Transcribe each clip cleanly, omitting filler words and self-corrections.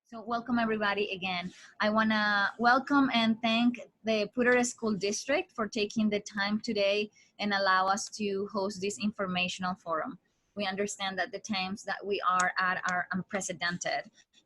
So welcome everybody again. I want to welcome and thank the Poudre School District for taking the time today and allow us to host this informational forum. We understand that the times that we are at are unprecedented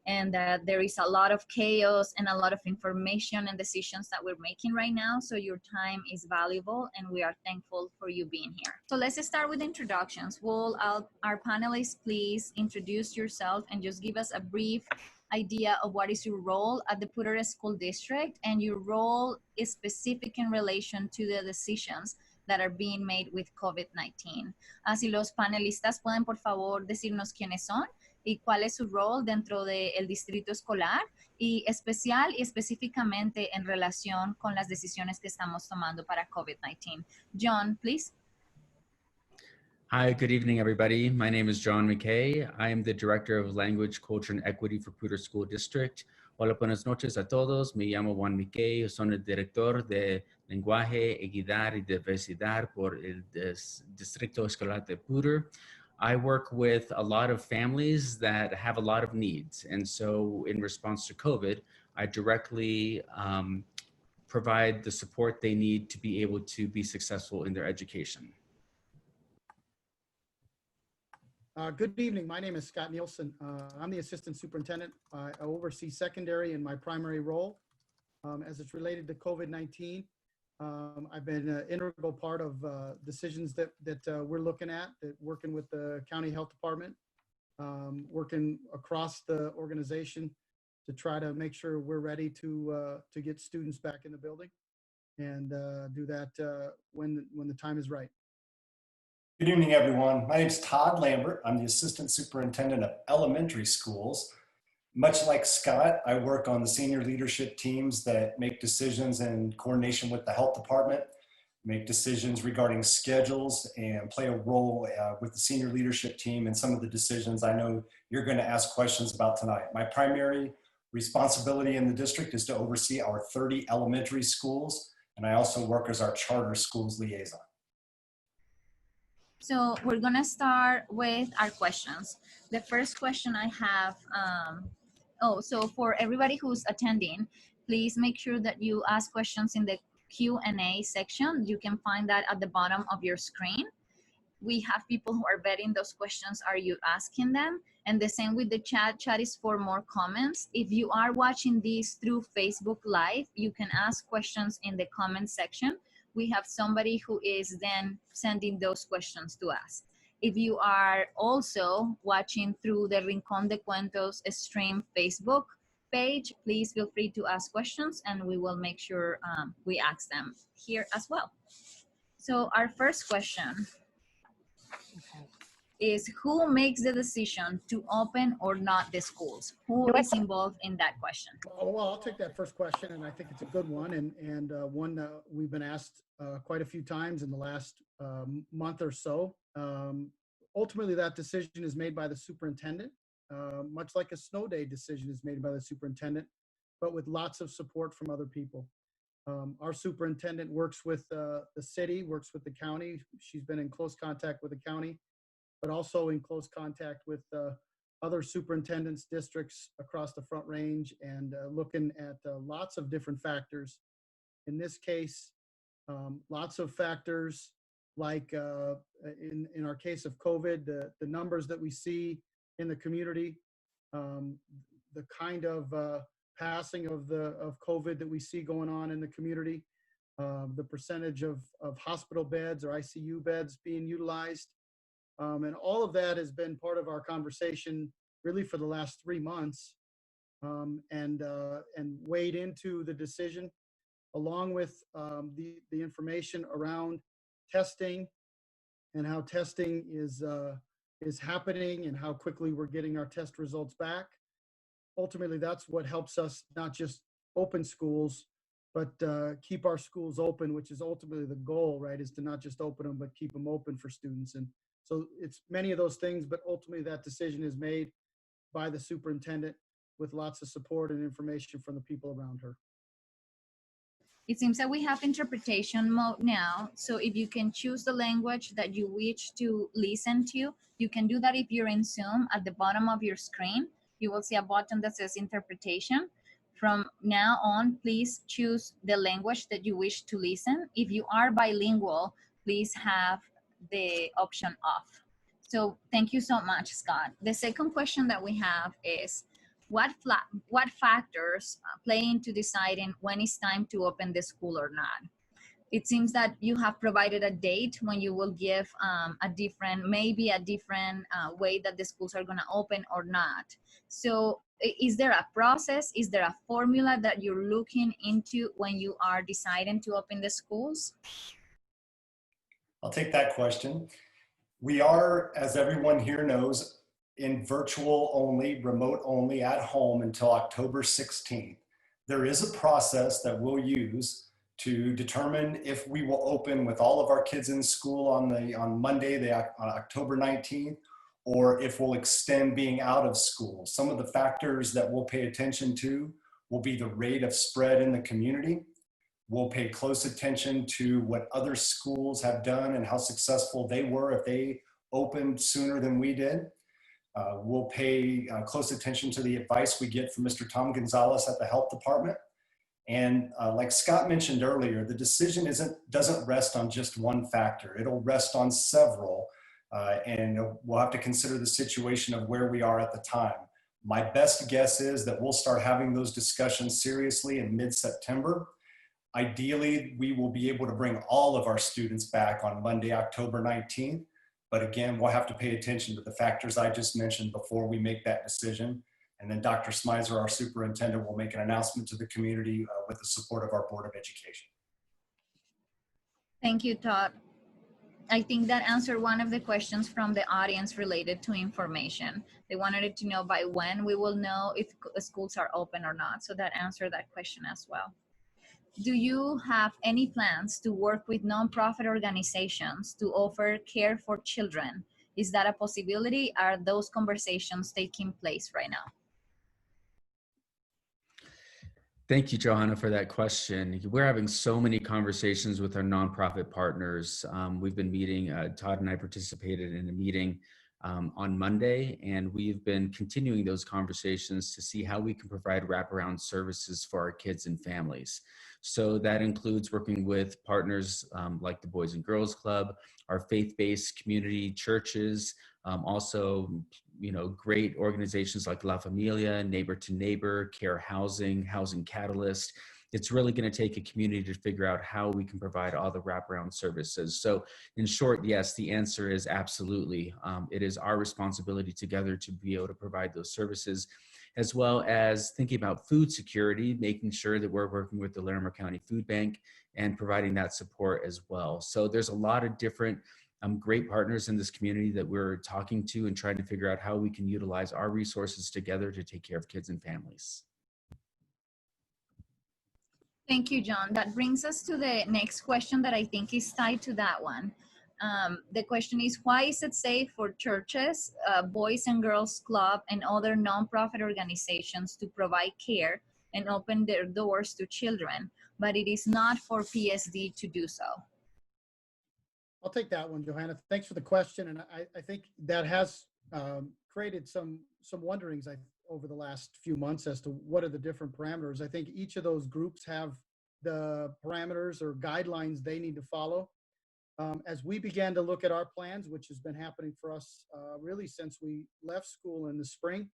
and that there is a lot of chaos and a lot of information and decisions that we're making right now. So your time is valuable and we are thankful for you being here. So let's start with introductions. Will our panelists please introduce yourself and just give us a brief idea of what is your role at the Poudre School District and your role is specific in relation to the decisions that are being made with COVID-19. Si los panelistas pueden por favor decirnos quiénes son y cuál es su rol dentro del distrito escolar y especial y específicamente en relación con las decisiones que estamos tomando para COVID-19. John, please. Hi, good evening, everybody. My name is John McKay. I am the Director of Language, Culture, and Equity for Poudre School District. Hola, buenas noches a todos. Me llamo Juan McKay. Soy el Director de Lenguaje, Equidad y Diversidad por el Distrito Escolar de Poudre. I work with a lot of families that have a lot of needs. And so in response to COVID, I directly provide the support they need to be able to be successful in their education. Good evening. My name is Scott Nielsen. I'm the Assistant Superintendent. I oversee secondary in my primary role. As it's related to COVID-19, I've been an integral part of decisions that we're looking at, working with the County Health Department, working across the organization to try to make sure we're ready to get students back in the building and do that when the time is right. Good evening, everyone. My name is Todd Lambert. I'm the Assistant Superintendent of Elementary Schools. Much like Scott, I work on the senior leadership teams that make decisions in coordination with the health department, make decisions regarding schedules, and play a role with the senior leadership team in some of the decisions I know you're going to ask questions about tonight. My primary responsibility in the district is to oversee our 30 elementary schools, and I also work as our charter schools liaison. So we're gonna start with our questions. The first question I have, so for everybody who's attending, please make sure that you ask questions in the Q&A section. You can find that at the bottom of your screen. We have people who are vetting those questions. Are you asking them? And the same with the chat. Chat is for more comments. If you are watching this through Facebook Live, you can ask questions in the comment section. We have somebody who is then sending those questions to us. If you are also watching through the Rincón de Cuentos stream Facebook page, please feel free to ask questions and we will make sure we ask them here as well. So our first question is, who makes the decision to open or not the schools? Who is involved in that question? Well, I'll take that first question, and I think it's a good one, and one we've been asked quite a few times in the last month or so. Ultimately, that decision is made by the superintendent, much like a snow day decision is made by the superintendent, but with lots of support from other people. Our superintendent works with the city, works with the county. She's been in close contact with the county, but also in close contact with other superintendents, districts across the Front Range, and looking at lots of different factors. In this case, lots of factors like in our case of COVID, the numbers that we see in the community, the kind of passing of COVID that we see going on in the community, the percentage of hospital beds or ICU beds being utilized. And all of that has been part of our conversation really for the last 3 months, and weighed into the decision, along with the information around testing and how testing is happening and how quickly we're getting our test results back. Ultimately, that's what helps us not just open schools, but keep our schools open, which is ultimately the goal, right? Is to not just open them, but keep them open for students. And so it's many of those things, but ultimately that decision is made by the superintendent with lots of support and information from the people around her. It seems that we have interpretation mode now. So if you can choose the language that you wish to listen to, you can do that if you're in Zoom at the bottom of your screen. you will see a button that says interpretation. From now on, please choose the language that you wish to listen. If you are bilingual, please have the option off. So thank you so much, Scott. The second question that we have is, what factors play into deciding when it's time to open the school or not? It seems that you have provided a date when you will give maybe a different way that the schools are going to open or not. So is there a process? Is there a formula that you're looking into when you are deciding to open the schools? I'll take that question. We are, as everyone here knows, in virtual only, remote only, at home until October 16th. There is a process that we'll use to determine if we will open with all of our kids in school on Monday, on October 19th, or if we'll extend being out of school. Some of the factors that we'll pay attention to will be the rate of spread in the community. We'll pay close attention to what other schools have done and how successful they were if they opened sooner than we did. We'll pay close attention to the advice we get from Mr. Tom Gonzalez at the health department. And like Scott mentioned earlier, the decision doesn't rest on just one factor. It'll rest on several, and we'll have to consider the situation of where we are at the time. My best guess is that we'll start having those discussions seriously in mid-September. Ideally, we will be able to bring all of our students back on Monday, October 19th. But again, we'll have to pay attention to the factors I just mentioned before we make that decision. And then Dr. Smizer, our superintendent, will make an announcement to the community with the support of our Board of Education. Thank you, Todd. I think that answered one of the questions from the audience related to information. They wanted to know by when we will know if schools are open or not. So that answered that question as well. Do you have any plans to work with nonprofit organizations to offer care for children? Is that a possibility? Are those conversations taking place right now? Thank you, Johanna, for that question. We're having so many conversations with our nonprofit partners. We've been meeting, Todd and I participated in a meeting on Monday, and we've been continuing those conversations to see how we can provide wraparound services for our kids and families. So that includes working with partners like the Boys and Girls Club, our faith-based community churches, also, great organizations like La Familia, Neighbor to Neighbor, Care Housing, Housing Catalyst. It's really going to take a community to figure out how we can provide all the wraparound services. So in short, yes, the answer is absolutely. It is our responsibility together to be able to provide those services, as well as thinking about food security, making sure that we're working with the Larimer County Food Bank and providing that support as well. So there's a lot of different great partners in this community that we're talking to and trying to figure out how we can utilize our resources together to take care of kids and families. Thank you, John. That brings us to the next question that I think is tied to that one. The question is, why is it safe for churches, Boys and Girls Club, and other nonprofit organizations to provide care and open their doors to children, but it is not for PSD to do so? I'll take that one, Johanna. Thanks for the question. And I think that has created some wonderings over the last few months as to what are the different parameters. I think each of those groups have the parameters or guidelines they need to follow. As we began to look at our plans, which has been happening for us really since we left school in the spring,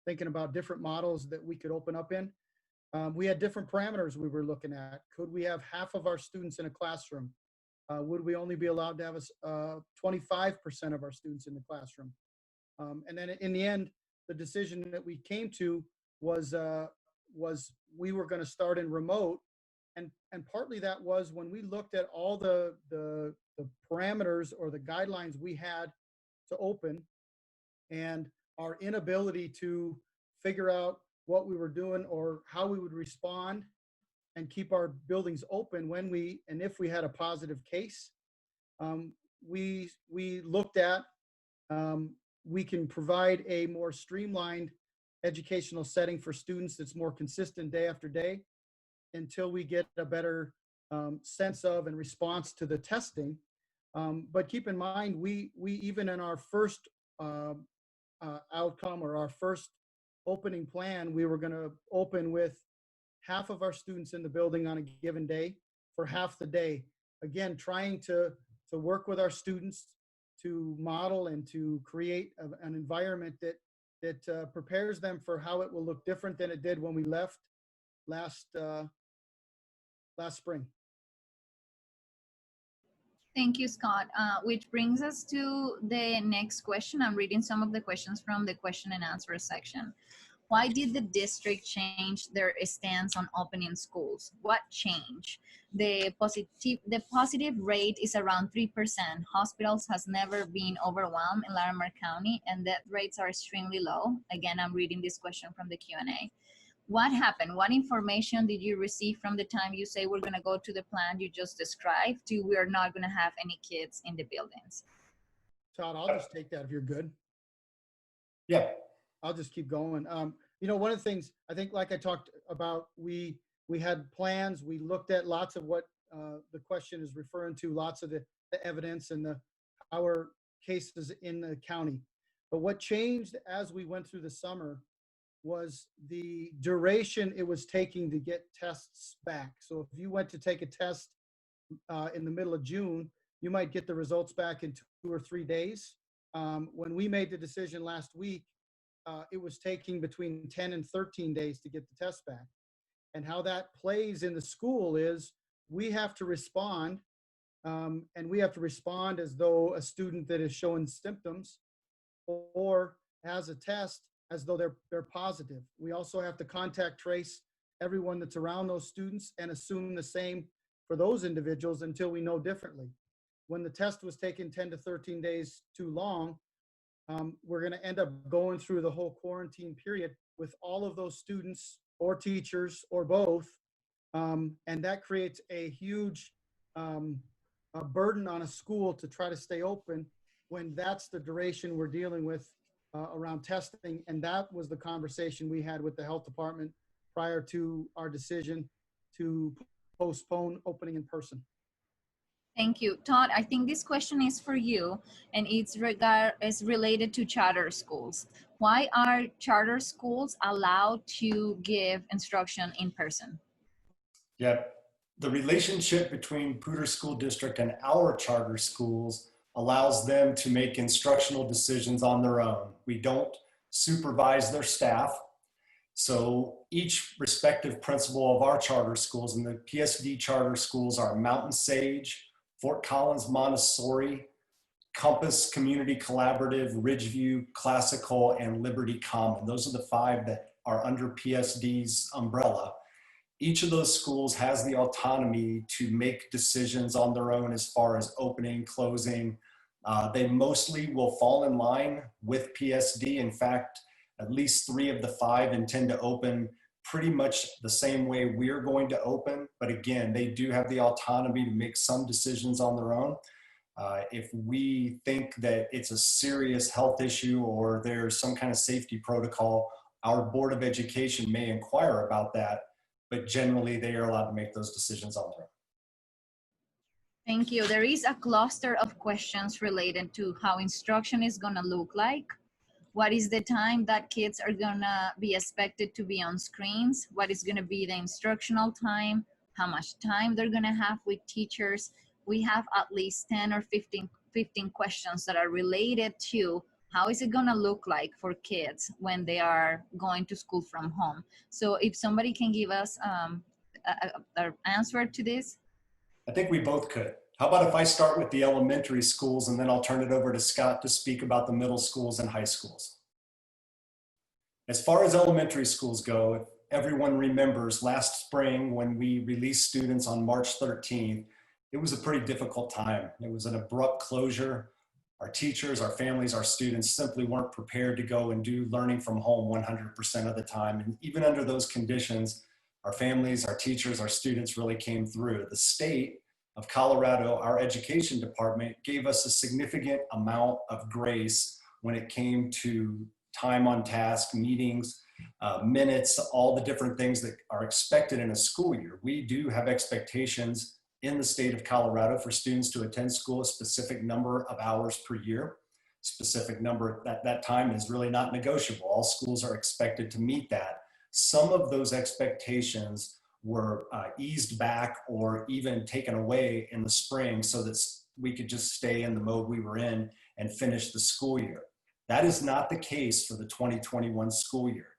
thinking about different models that we could open up in, we had different parameters we were looking at. Could we have half of our students in a classroom? Would we only be allowed to have 25% of our students in the classroom? And then in the end, the decision that we came to was we were going to start in remote. And partly that was when we looked at all the parameters or the guidelines we had to open and our inability to figure out what we were doing or how we would respond and keep our buildings open when we and if we had a positive case. We looked at we can provide a more streamlined educational setting for students that's more consistent day after day until we get a better sense of and response to the testing. But keep in mind, we even in our first outcome or our first opening plan, we were going to open with half of our students in the building on a given day for half the day. Again, trying to work with our students to model and to create an environment that prepares them for how it will look different than it did when we left last spring. Thank you, Scott. Which brings us to the next question. I'm reading some of the questions from the question and answer section. Why did the district change their stance on opening schools? What changed? The positive rate is around 3%. Hospitals has never been overwhelmed in Larimer County, and death rates are extremely low. Again, I'm reading this question from the Q&A. What happened? What information did you receive from the time you say we're going to go to the plan you just described to we're not going to have any kids in the buildings? Todd, I'll just take that if you're good. Yeah. I'll just keep going. You know, one of the things I think, like I talked about, we had plans. We looked at lots of what the question is referring to, lots of the evidence and our cases in the county. But what changed as we went through the summer was the duration it was taking to get tests back. So if you went to take a test in the middle of June, you might get the results back in 2 or 3 days. When we made the decision last week, it was taking between 10 and 13 days to get the test back. And how that plays in the school is we have to respond, and we have to respond as though a student that is showing symptoms or has a test as though they're positive. We also have to contact trace everyone that's around those students and assume the same for those individuals until we know differently. When the test was taken 10 to 13 days too long, we're going to end up going through the whole quarantine period with all of those students or teachers or both. And that creates a huge a burden on a school to try to stay open when that's the duration we're dealing with around testing. And that was the conversation we had with the health department prior to our decision to postpone opening in person. Thank you. Todd, I think this question is for you, and it's related to charter schools. Why are charter schools allowed to give instruction in person? Yeah, the relationship between Poudre School District and our charter schools allows them to make instructional decisions on their own. We don't supervise their staff. So each respective principal of our charter schools, and the PSD charter schools are Mountain Sage, Fort Collins Montessori, Compass Community Collaborative, Ridgeview Classical, and Liberty Common. Those are the 5 that are under PSD's umbrella. Each of those schools has the autonomy to make decisions on their own as far as opening, closing. They mostly will fall in line with PSD. In fact, at least 3 of the 5 intend to open pretty much the same way we're going to open. But again, they do have the autonomy to make some decisions on their own. If we think that it's a serious health issue or there's some kind of safety protocol, our Board of Education may inquire about that, but generally they are allowed to make those decisions on their own. Thank you. There is a cluster of questions related to how instruction is going to look like. What is the time that kids are going to be expected to be on screens? What is going to be the instructional time? How much time they're going to have with teachers? We have at least 10 or 15 questions that are related to how is it going to look like for kids when they are going to school from home. So if somebody can give us an answer to this. I think we both could. How about if I start with the elementary schools and then I'll turn it over to Scott to speak about the middle schools and high schools. As far as elementary schools go, if everyone remembers last spring when we released students on March 13th, it was a pretty difficult time. It was an abrupt closure. Our teachers, our families, our students simply weren't prepared to go and do learning from home 100% of the time. And even under those conditions, our families, our teachers, our students really came through. The state of Colorado, our education department, gave us a significant amount of grace when it came to time on task, meetings, minutes, all the different things that are expected in a school year. We do have expectations in the state of Colorado for students to attend school a specific number of hours per year. specific number at that time is really not negotiable. All schools are expected to meet that. Some of those expectations were eased back or even taken away in the spring so that we could just stay in the mode we were in and finish the school year. That is not the case for the 2021 school year.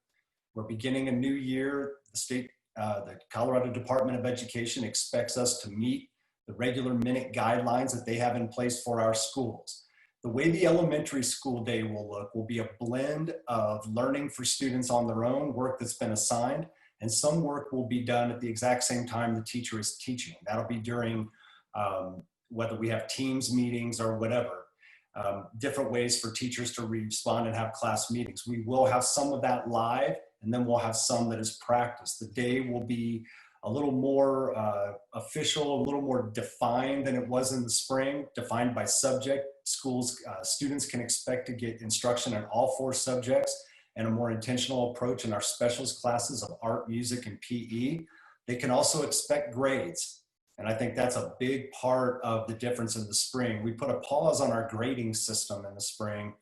We're beginning a new year. The Colorado Department of Education expects us to meet the regular minute guidelines that they have in place for our schools. The way the elementary school day will look will be a blend of learning for students on their own, work that's been assigned, and some work will be done at the exact same time the teacher is teaching. That'll be during whether we have Teams meetings or whatever, different ways for teachers to respond and have class meetings. We will have some of that live, and then we'll have some that is practice. The day will be a little more official, a little more defined than it was in the spring, defined by subject. Students can expect to get instruction in all 4 subjects and a more intentional approach in our specialist classes of art, music, and PE. They can also expect grades. And I think that's a big part of the difference in the spring. We put a pause on our grading system in the spring,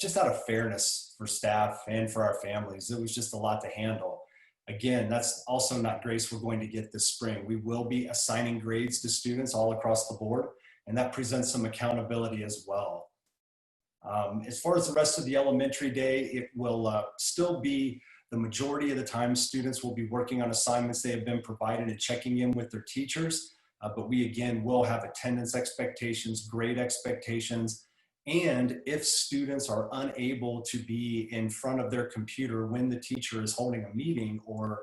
just out of fairness for staff and for our families. It was just a lot to handle. Again, that's also not grace we're going to get this spring. We will be assigning grades to students all across the board, and that presents some accountability as well. As far as the rest of the elementary day, it will still be the majority of the time students will be working on assignments they have been provided and checking in with their teachers. But we again will have attendance expectations, grade expectations, and if students are unable to be in front of their computer when the teacher is holding a meeting or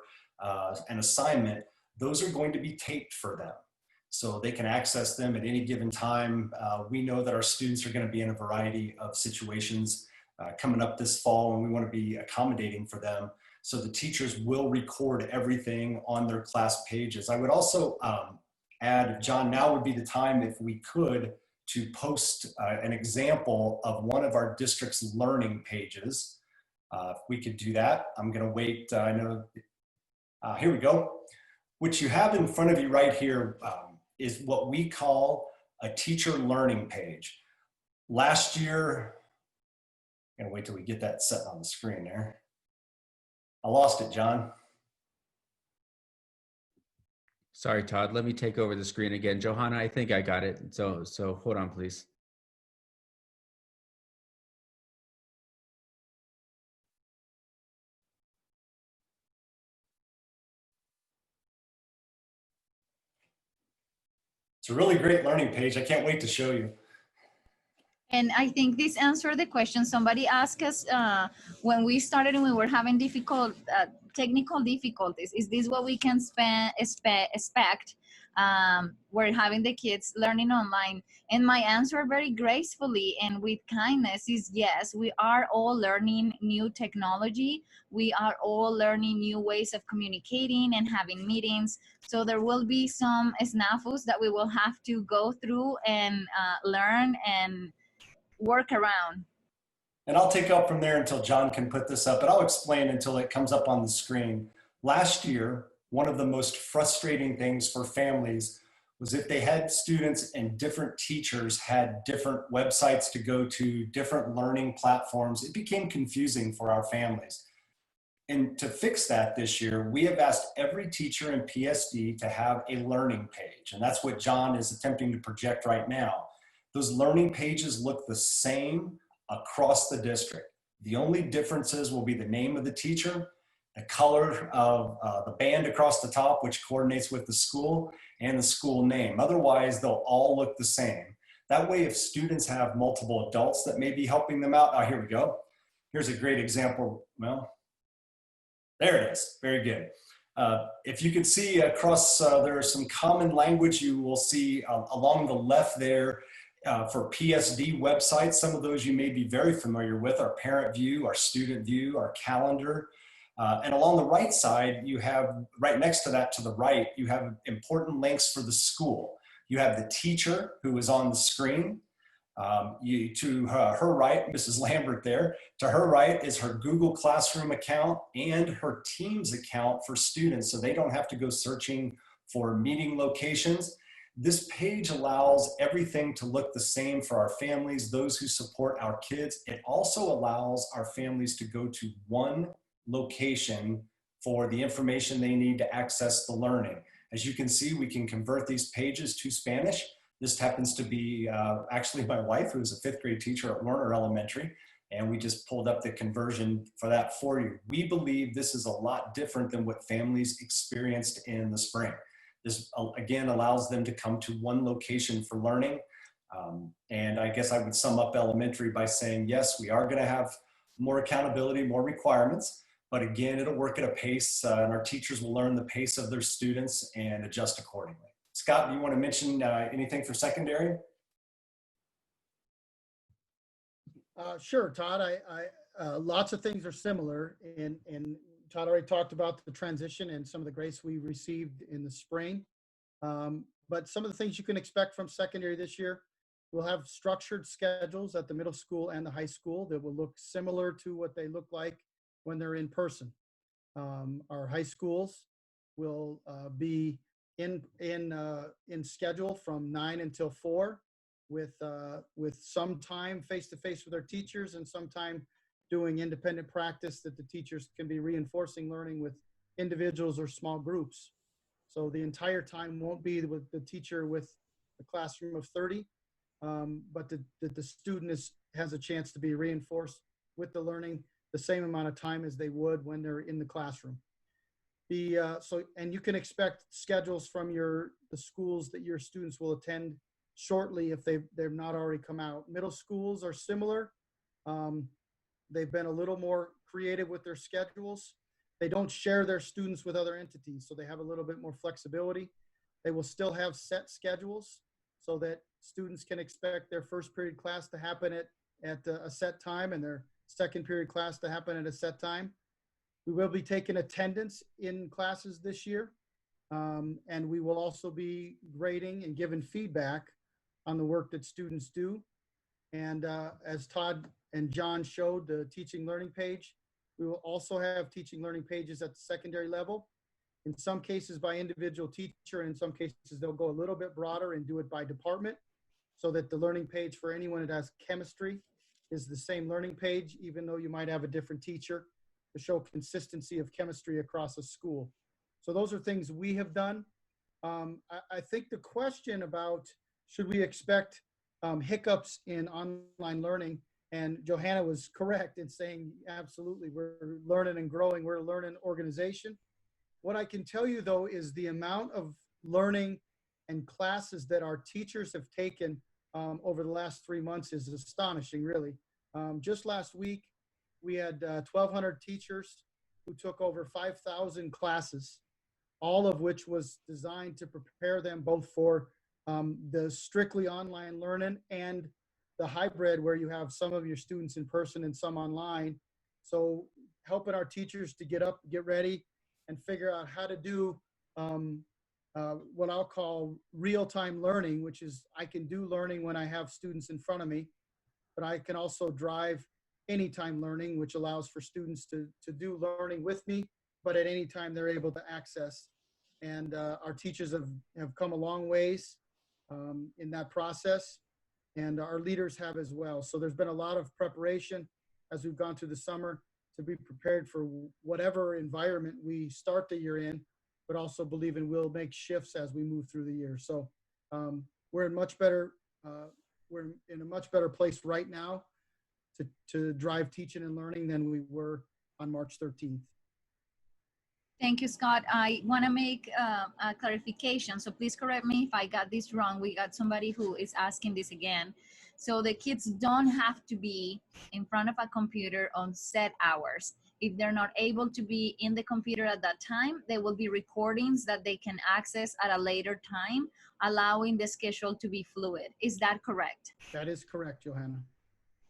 an assignment, those are going to be taped for them, so they can access them at any given time. We know that our students are going to be in a variety of situations coming up this fall, and we want to be accommodating for them. So the teachers will record everything on their class pages. I would also add, John, now would be the time, if we could, to post an example of one of our district's learning pages. If we could do that, I'm going to wait. I know. Here we go. What you have in front of you right here is what we call a teacher learning page. Last year, I'm gonna wait till we get that set on the screen there. I lost it, John. Sorry, Todd. Let me take over the screen again. Johanna, I think I got it. So hold on, please. It's a really great learning page. I can't wait to show you. And I think this answered the question. Somebody asked us when we started and we were having technical difficulties, is this what we can expect? We're having the kids learning online. And my answer very gracefully and with kindness is yes, we are all learning new technology. We are all learning new ways of communicating and having meetings. So there will be some snafus that we will have to go through and learn and work around. And I'll take up from there until John can put this up, but I'll explain until it comes up on the screen. Last year, one of the most frustrating things for families was if they had students and different teachers had different websites to go to, different learning platforms, it became confusing for our families. And to fix that this year, we have asked every teacher in PSD to have a learning page. And that's what John is attempting to project right now. Those learning pages look the same across the district. The only differences will be the name of the teacher, the color of the band across the top, which coordinates with the school, and the school name. Otherwise, they'll all look the same. That way, if students have multiple adults that may be helping them out, oh, here we go. Here's a great example. Well, there it is. Very good. If you can see across, there is some common language you will see along the left there. For PSD websites, some of those you may be very familiar with, our parent view, our student view, our calendar. And along the right side, you have, right next to that to the right, you have important links for the school. You have the teacher who is on the screen. To her right, Mrs. Lambert there, to her right is her Google Classroom account and her Teams account for students, so they don't have to go searching for meeting locations. This page allows everything to look the same for our families, those who support our kids. It also allows our families to go to one location for the information they need to access the learning. As you can see, we can convert these pages to Spanish. This happens to be actually my wife, who's a fifth grade teacher at Werner Elementary, and we just pulled up the conversion for that for you. We believe this is a lot different than what families experienced in the spring. This, again, allows them to come to one location for learning. And I guess I would sum up elementary by saying, yes, we are gonna have more accountability, more requirements, but again, it'll work at a pace, and our teachers will learn the pace of their students and adjust accordingly. Scott, do you want to mention anything for secondary? Sure, Todd. Lots of things are similar, and Todd already talked about the transition and some of the grace we received in the spring. But some of the things you can expect from secondary this year, we'll have structured schedules at the middle school and the high school that will look similar to what they look like when they're in person. Our high schools will be in schedule from 9 until 4, with some time face-to-face with our teachers and some time doing independent practice that the teachers can be reinforcing learning with individuals or small groups. So the entire time won't be with the teacher with a classroom of 30, but the student has a chance to be reinforced with the learning the same amount of time as they would when they're in the classroom. And you can expect schedules from the schools that your students will attend shortly if they've not already come out. Middle schools are similar. They've been a little more creative with their schedules. They don't share their students with other entities, so they have a little bit more flexibility. They will still have set schedules so that students can expect their first period class to happen at a set time and their second period class to happen at a set time. We will be taking attendance in classes this year, and we will also be grading and giving feedback on the work that students do. And as Todd and John showed the teaching learning page, we will also have teaching learning pages at the secondary level. In some cases by individual teacher, and in some cases they'll go a little bit broader and do it by department, so that the learning page for anyone that has chemistry is the same learning page, even though you might have a different teacher, to show consistency of chemistry across a school. So those are things we have done. I think the question about should we expect hiccups in online learning, and Johanna was correct in saying absolutely, we're learning and growing, we're a learning organization. What I can tell you though is the amount of learning and classes that our teachers have taken over the last 3 months is astonishing, really. Just last week, we had 1,200 teachers who took over 5,000 classes, all of which was designed to prepare them both for the strictly online learning and the hybrid where you have some of your students in person and some online. So helping our teachers to get up, get ready, and figure out how to do what I'll call real-time learning, which is I can do learning when I have students in front of me, but I can also drive anytime learning, which allows for students to do learning with me, but at any time they're able to access. And our teachers have come a long ways in that process, and our leaders have as well. So there's been a lot of preparation as we've gone through the summer to be prepared for whatever environment we start the year in, but also believing we'll make shifts as we move through the year. So we're in a much better place right now to drive teaching and learning than we were on March 13th. Thank you, Scott. I want to make a clarification. So please correct me if I got this wrong. We got somebody who is asking this again. So the kids don't have to be in front of a computer on set hours. If they're not able to be in the computer at that time, there will be recordings that they can access at a later time, allowing the schedule to be fluid. Is that correct? That is correct, Johanna.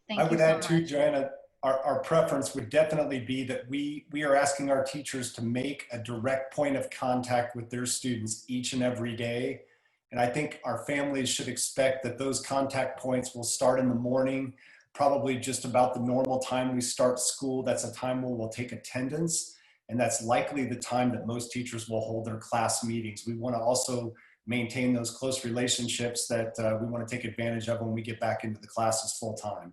Thank I you would so add much. too, Joanna, our preference would definitely be that we are asking our teachers to make a direct point of contact with their students each and every day. And I think our families should expect that those contact points will start in the morning, probably just about the normal time we start school. That's a time where we'll take attendance. And that's likely the time that most teachers will hold their class meetings. We want to also maintain those close relationships that we want to take advantage of when we get back into the classes full time.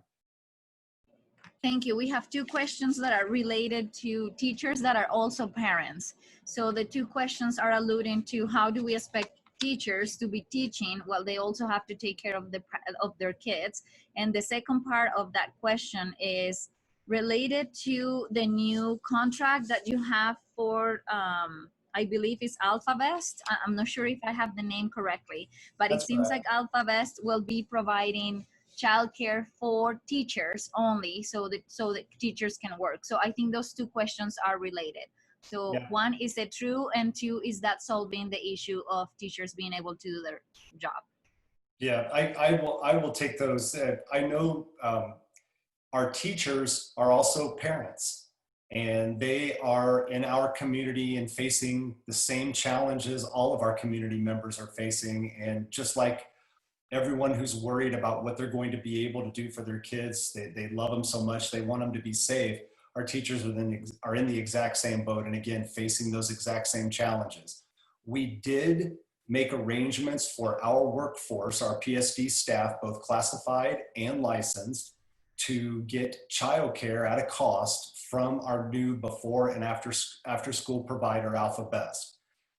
Thank you. We have two questions that are related to teachers that are also parents. So the two questions are alluding to how do we expect teachers to be teaching while they also have to take care of their kids. And the second part of that question is related to the new contract that you have for, I believe it's AlphaVest. I'm not sure if I have the name correctly, but it seems like AlphaVest will be providing childcare for teachers only, so that teachers can work. So I think those two questions are related. So Yeah. one, is it true? And two, is that solving the issue of teachers being able to do their job? Yeah, I will take those. I know our teachers are also parents, and they are in our community and facing the same challenges all of our community members are facing. And just like everyone who's worried about what they're going to be able to do for their kids, they love them so much, they want them to be safe. Our teachers are in the exact same boat, and again, facing those exact same challenges. We did make arrangements for our workforce, our PSD staff, both classified and licensed, to get childcare at a cost from our new before and after school provider, AlphaVest.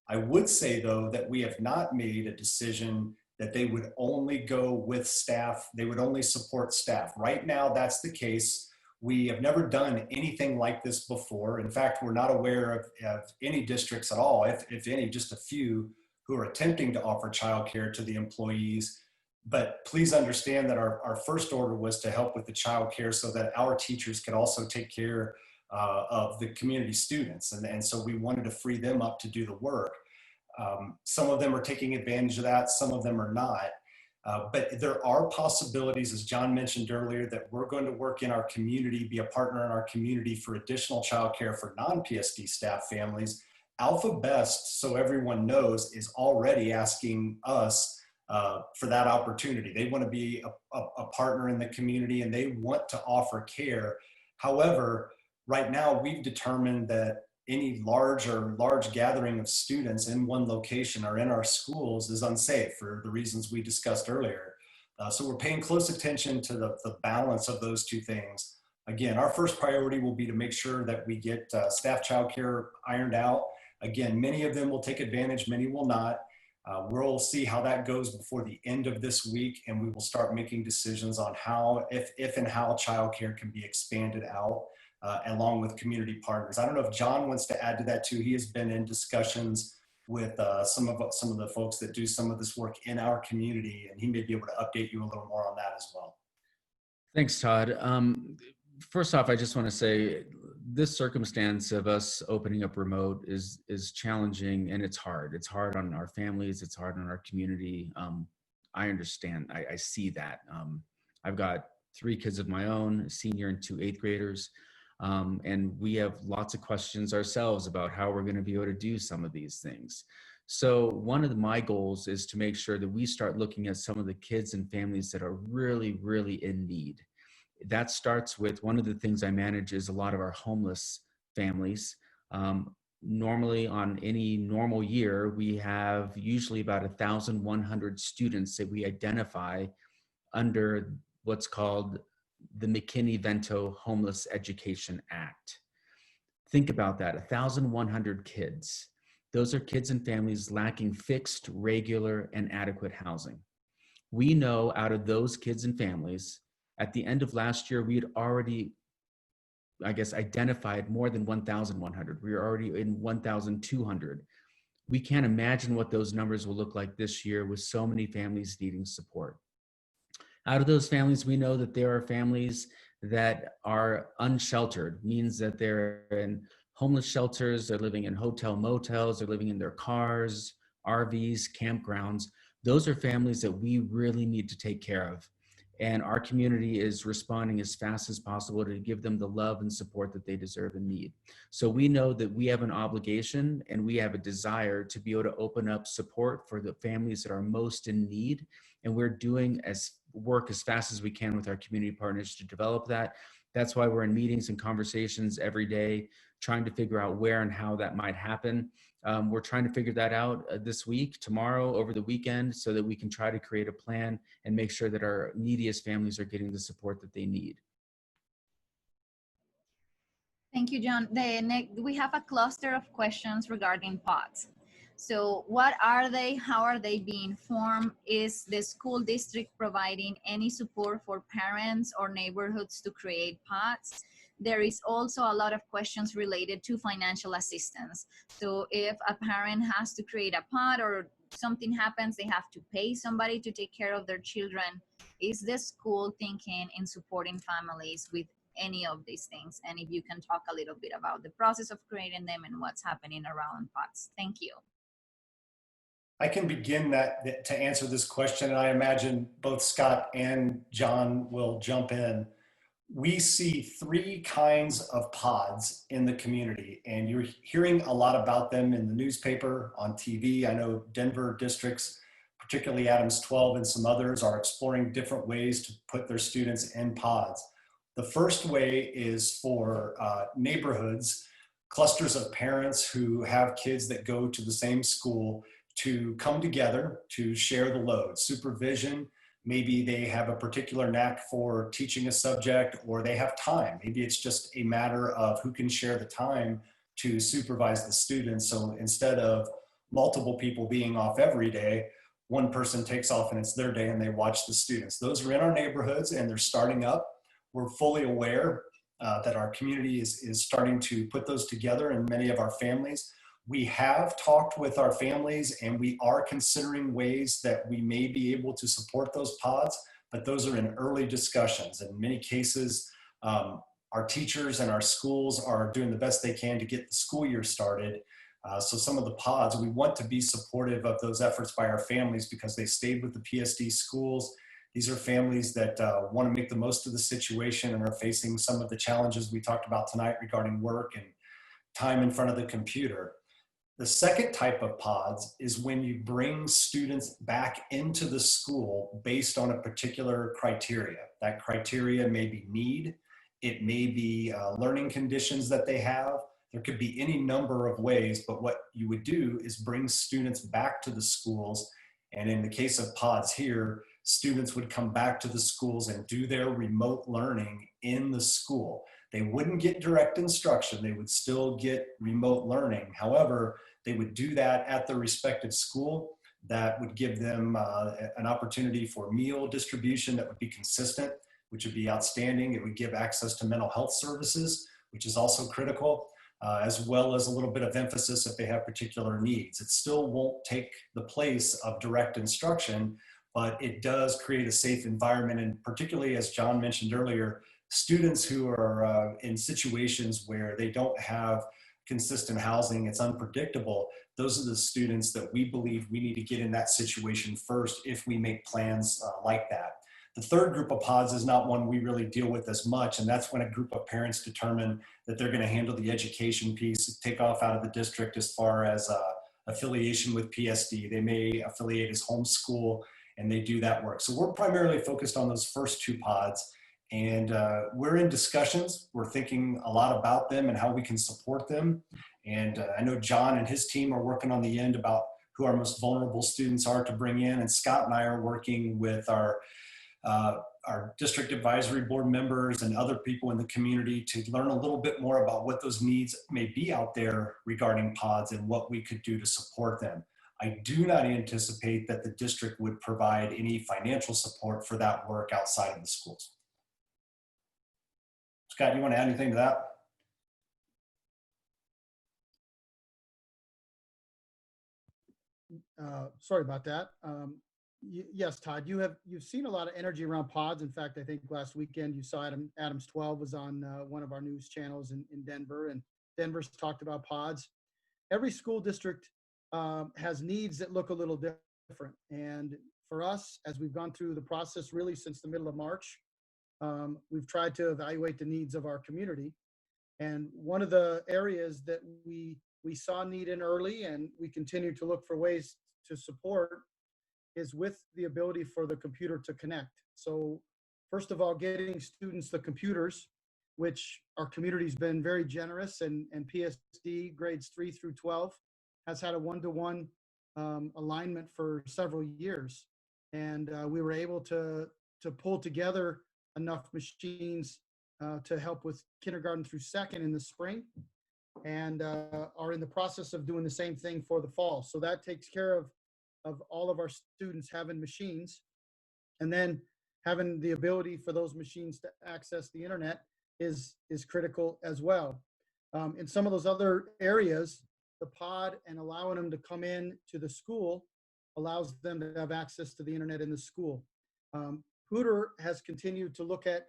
I would say though that we have not made a decision that they would only go with staff, they would only support staff. Right now, that's the case. We have never done anything like this before. In fact, we're not aware of any districts at all, if any, just a few, who are attempting to offer childcare to the employees. But please understand that our first order was to help with the childcare so that our teachers could also take care of the community students. And so we wanted to free them up to do the work. Some of them are taking advantage of that, some of them are not. But there are possibilities, as John mentioned earlier, that we're going to work in our community, be a partner in our community for additional childcare for non-PSD staff families. AlphaVest, so everyone knows, is already asking us for that opportunity. They want to be a partner in the community, and they want to offer care. However, right now we've determined that any large gathering of students in one location or in our schools is unsafe for the reasons we discussed earlier. So we're paying close attention to the balance of those two things. Again, our first priority will be to make sure that we get staff childcare ironed out. Again, many of them will take advantage, many will not. We'll see how that goes before the end of this week, and we will start making decisions on how, if and how childcare can be expanded out. Along with community partners. I don't know if John wants to add to that too. He has been in discussions with some of the folks that do some of this work in our community, and he may be able to update you a little more on that as well. Thanks, Todd. First off, I just want to say this circumstance of us opening up remote is challenging, and it's hard. It's hard on our families. It's hard on our community. I understand. I see that. I've got 3 kids of my own, a senior and 2 8th graders. And we have lots of questions ourselves about how we're going to be able to do some of these things. So one of my goals is to make sure that we start looking at some of the kids and families that are really, really in need. That starts with, one of the things I manage is a lot of our homeless families. Normally on any normal year, we have usually about 1,100 students that we identify under what's called the McKinney-Vento Homeless Education Act. Think about that, 1,100 kids. Those are kids and families lacking fixed, regular, and adequate housing. We know out of those kids and families, at the end of last year, we had already, identified more than 1,100. We were already in 1,200. We can't imagine what those numbers will look like this year with so many families needing support. Out of those families, we know that there are families that are unsheltered, means that they're in homeless shelters, they're living in hotel motels, they're living in their cars, RVs, campgrounds. Those are families that we really need to take care of. And our community is responding as fast as possible to give them the love and support that they deserve and need. So we know that we have an obligation and we have a desire to be able to open up support for the families that are most in need. And we're doing work as fast as we can with our community partners to develop that. That's why we're in meetings and conversations every day, trying to figure out where and how that might happen. We're trying to figure that out this week, tomorrow, over the weekend, so that we can try to create a plan and make sure that our neediest families are getting the support that they need. Thank you, John. We have a cluster of questions regarding pods. So what are they? How are they being formed? Is the school district providing any support for parents or neighborhoods to create pods? There is also a lot of questions related to financial assistance. So if a parent has to create a pod or something happens, they have to pay somebody to take care of their children. Is the school thinking in supporting families with any of these things? And if you can talk a little bit about the process of creating them and what's happening around pods. Thank you. I can begin to answer this question, and I imagine both Scott and John will jump in. We see three kinds of pods in the community, and you're hearing a lot about them in the newspaper, on TV. I know Denver districts, particularly Adams 12 and some others, are exploring different ways to put their students in pods. The first way is for neighborhoods, clusters of parents who have kids that go to the same school to come together to share the load. Supervision, maybe they have a particular knack for teaching a subject, or they have time. Maybe it's just a matter of who can share the time to supervise the students. So instead of multiple people being off every day, one person takes off and it's their day and they watch the students. Those are in our neighborhoods and they're starting up. We're fully aware that our community is starting to put those together in many of our families. We have talked with our families and we are considering ways that we may be able to support those pods, but those are in early discussions. In many cases, our teachers and our schools are doing the best they can to get the school year started. So some of the pods, we want to be supportive of those efforts by our families because they stayed with the PSD schools. These are families that want to make the most of the situation and are facing some of the challenges we talked about tonight regarding work and time in front of the computer. The second type of pods is when you bring students back into the school based on a particular criteria. That criteria may be need, it may be learning conditions that they have. There could be any number of ways, but what you would do is bring students back to the schools. And in the case of pods here, students would come back to the schools and do their remote learning in the school. They wouldn't get direct instruction, they would still get remote learning. However, they would do that at their respective school. That would give them an opportunity for meal distribution that would be consistent, which would be outstanding. It would give access to mental health services, which is also critical, as well as a little bit of emphasis if they have particular needs. It still won't take the place of direct instruction, but it does create a safe environment. And particularly, as John mentioned earlier, students who are in situations where they don't have consistent housing, it's unpredictable, those are the students that we believe we need to get in that situation first if we make plans like that. The third group of pods is not one we really deal with as much, and that's when a group of parents determine that they're going to handle the education piece, take off out of the district as far as affiliation with PSD. They may affiliate as homeschool, and they do that work. So we're primarily focused on those first two pods. And we're in discussions. We're thinking a lot about them and how we can support them. And I know John and his team are working on the end about who our most vulnerable students are to bring in. And Scott and I are working with our district advisory board members and other people in the community to learn a little bit more about what those needs may be out there regarding pods and what we could do to support them. I do not anticipate that the district would provide any financial support for that work outside of the schools. Scott, you want to add anything to that? Sorry about that. Yes, Todd, you've seen a lot of energy around pods. In fact, I think last weekend you saw Adams 12 was on one of our news channels in Denver, and Denver's talked about pods. Every school district has needs that look a little different. And for us, as we've gone through the process really since the middle of March, we've tried to evaluate the needs of our community. And one of the areas that we saw need in early and we continue to look for ways to support is with the ability for the computer to connect. So first of all, getting students the computers which our community's been very generous, and PSD grades 3 through 12 has had a one-to-one alignment for several years. And we were able to pull together enough machines to help with kindergarten through second in the spring, and are in the process of doing the same thing for the fall. So that takes care of all of our students having machines, and then having the ability for those machines to access the internet is critical as well. In some of those other areas, the pod and allowing them to come in to the school allows them to have access to the internet in the school. Poudre has continued to look at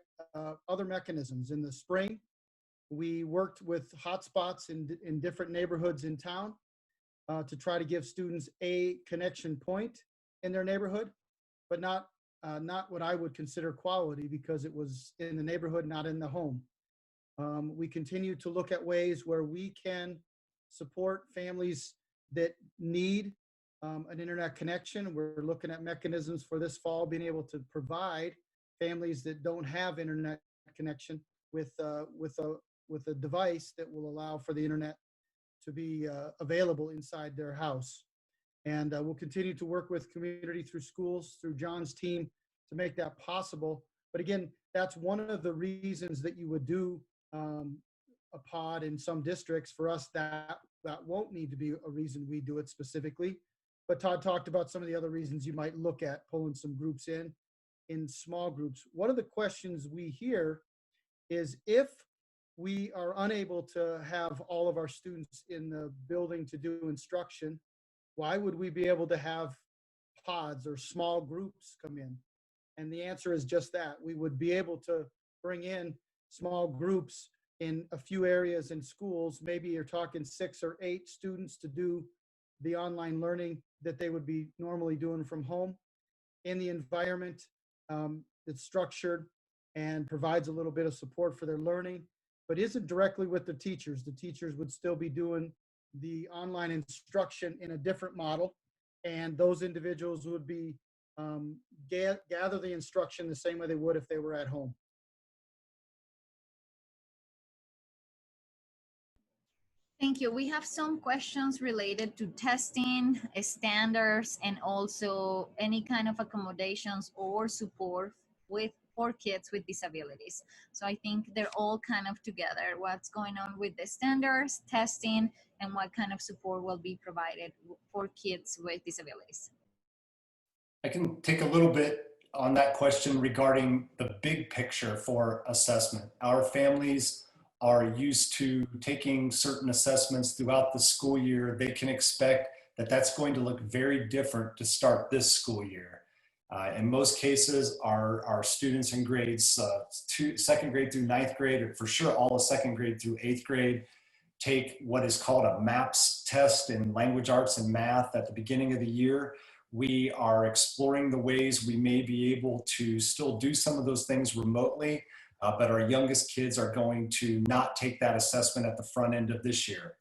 other mechanisms. In the spring, we worked with hotspots in different neighborhoods in town to try to give students a connection point in their neighborhood, but not what I would consider quality, because it was in the neighborhood, not in the home. We continue to look at ways where we can support families that need an internet connection. We're looking at mechanisms for this fall, being able to provide families that don't have internet connection with a device that will allow for the internet to be available inside their house. And we'll continue to work with community through schools, through John's team, to make that possible. But again, that's one of the reasons that you would do a pod in some districts. For us, that won't need to be a reason we do it specifically. But Todd talked about some of the other reasons you might look at pulling some groups in small groups. One of the questions we hear is, if we are unable to have all of our students in the building to do instruction, why would we be able to have pods or small groups come in? And the answer is just that. We would be able to bring in small groups in a few areas in schools. Maybe you're talking 6 or 8 students to do the online learning that they would be normally doing from home, in the environment that's structured and provides a little bit of support for their learning, but isn't directly with the teachers. The teachers would still be doing the online instruction in a different model, and those individuals would be gather the instruction the same way they would if they were at home. Thank you. We have some questions related to testing, standards, and also any kind of accommodations or support for kids with disabilities. So I think they're all kind of together. What's going on with the standards, testing, and what kind of support will be provided for kids with disabilities. I can take a little bit on that question regarding the big picture for assessment. Our families are used to taking certain assessments throughout the school year. They can expect that that's going to look very different to start this school year. In most cases, our students in grades second grade through 9th grade, or for sure all of 2nd grade through 8th grade, take what is called a MAPS test in language arts and math at the beginning of the year. We are exploring the ways we may be able to still do some of those things remotely, but our youngest kids are going to not take that assessment at the front end of this year.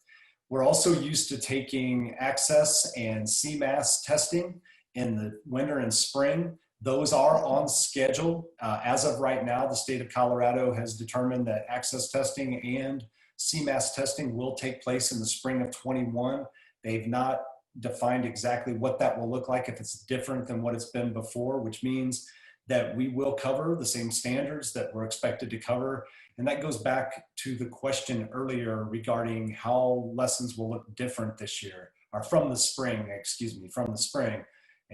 We're also used to taking access and CMAS testing in the winter and spring. Those are on schedule. As of right now, the state of Colorado has determined that access testing and CMAS testing will take place in the spring of 21. They've not defined exactly what that will look like, if it's different than what it's been before, which means that we will cover the same standards that we're expected to cover. And that goes back to the question earlier regarding how lessons will look different this year, or from the spring.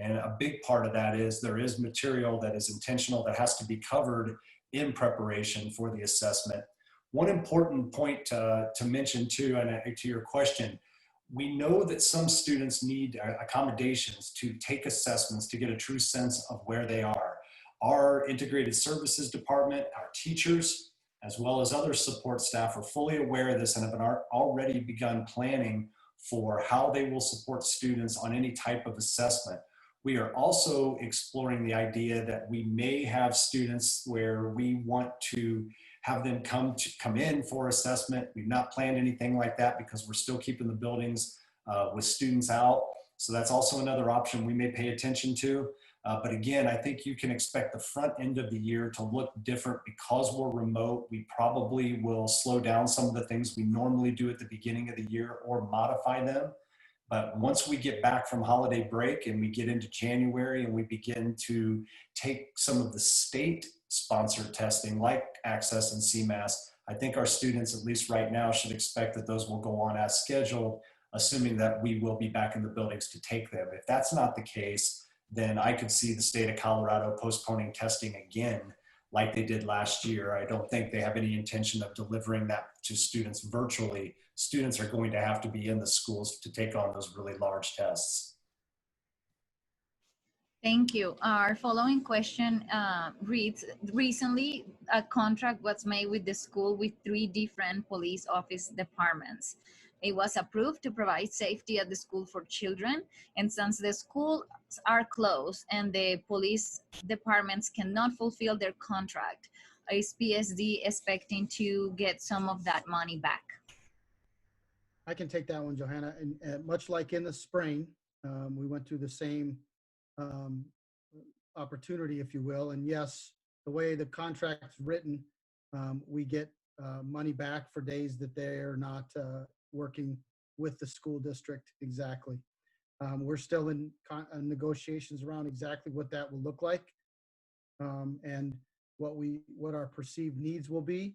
And a big part of that is there is material that is intentional that has to be covered in preparation for the assessment. One important point to mention too, and to your question, we know that some students need accommodations to take assessments to get a true sense of where they are. Our integrated services department, our teachers, as well as other support staff are fully aware of this and have already begun planning for how they will support students on any type of assessment. We are also exploring the idea that we may have students where we want to have them come in for assessment. We've not planned anything like that because we're still keeping the buildings with students out. So that's also another option we may pay attention to. But again, I think you can expect the front end of the year to look different because we're remote. We probably will slow down some of the things we normally do at the beginning of the year or modify them. But once we get back from holiday break and we get into January and we begin to take some of the state sponsored testing like Access and CMAS, I think our students, at least right now, should expect that those will go on as scheduled, assuming that we will be back in the buildings to take them. If that's not the case, then I could see the state of Colorado postponing testing again like they did last year. I don't think they have any intention of delivering that to students virtually. Students are going to have to be in the schools to take on those really large tests. Thank you. Our following question reads, recently a contract was made with the school with 3 different police office departments. It was approved to provide safety at the school for children, and since the schools are closed and the police departments cannot fulfill their contract, is PSD expecting to get some of that money back? I can take that one, Johanna. And much like in the spring, we went through the same opportunity, if you will. And yes, the way the contract's written, we get money back for days that they're not working with the school district exactly. We're still in negotiations around exactly what that will look like, and what our perceived needs will be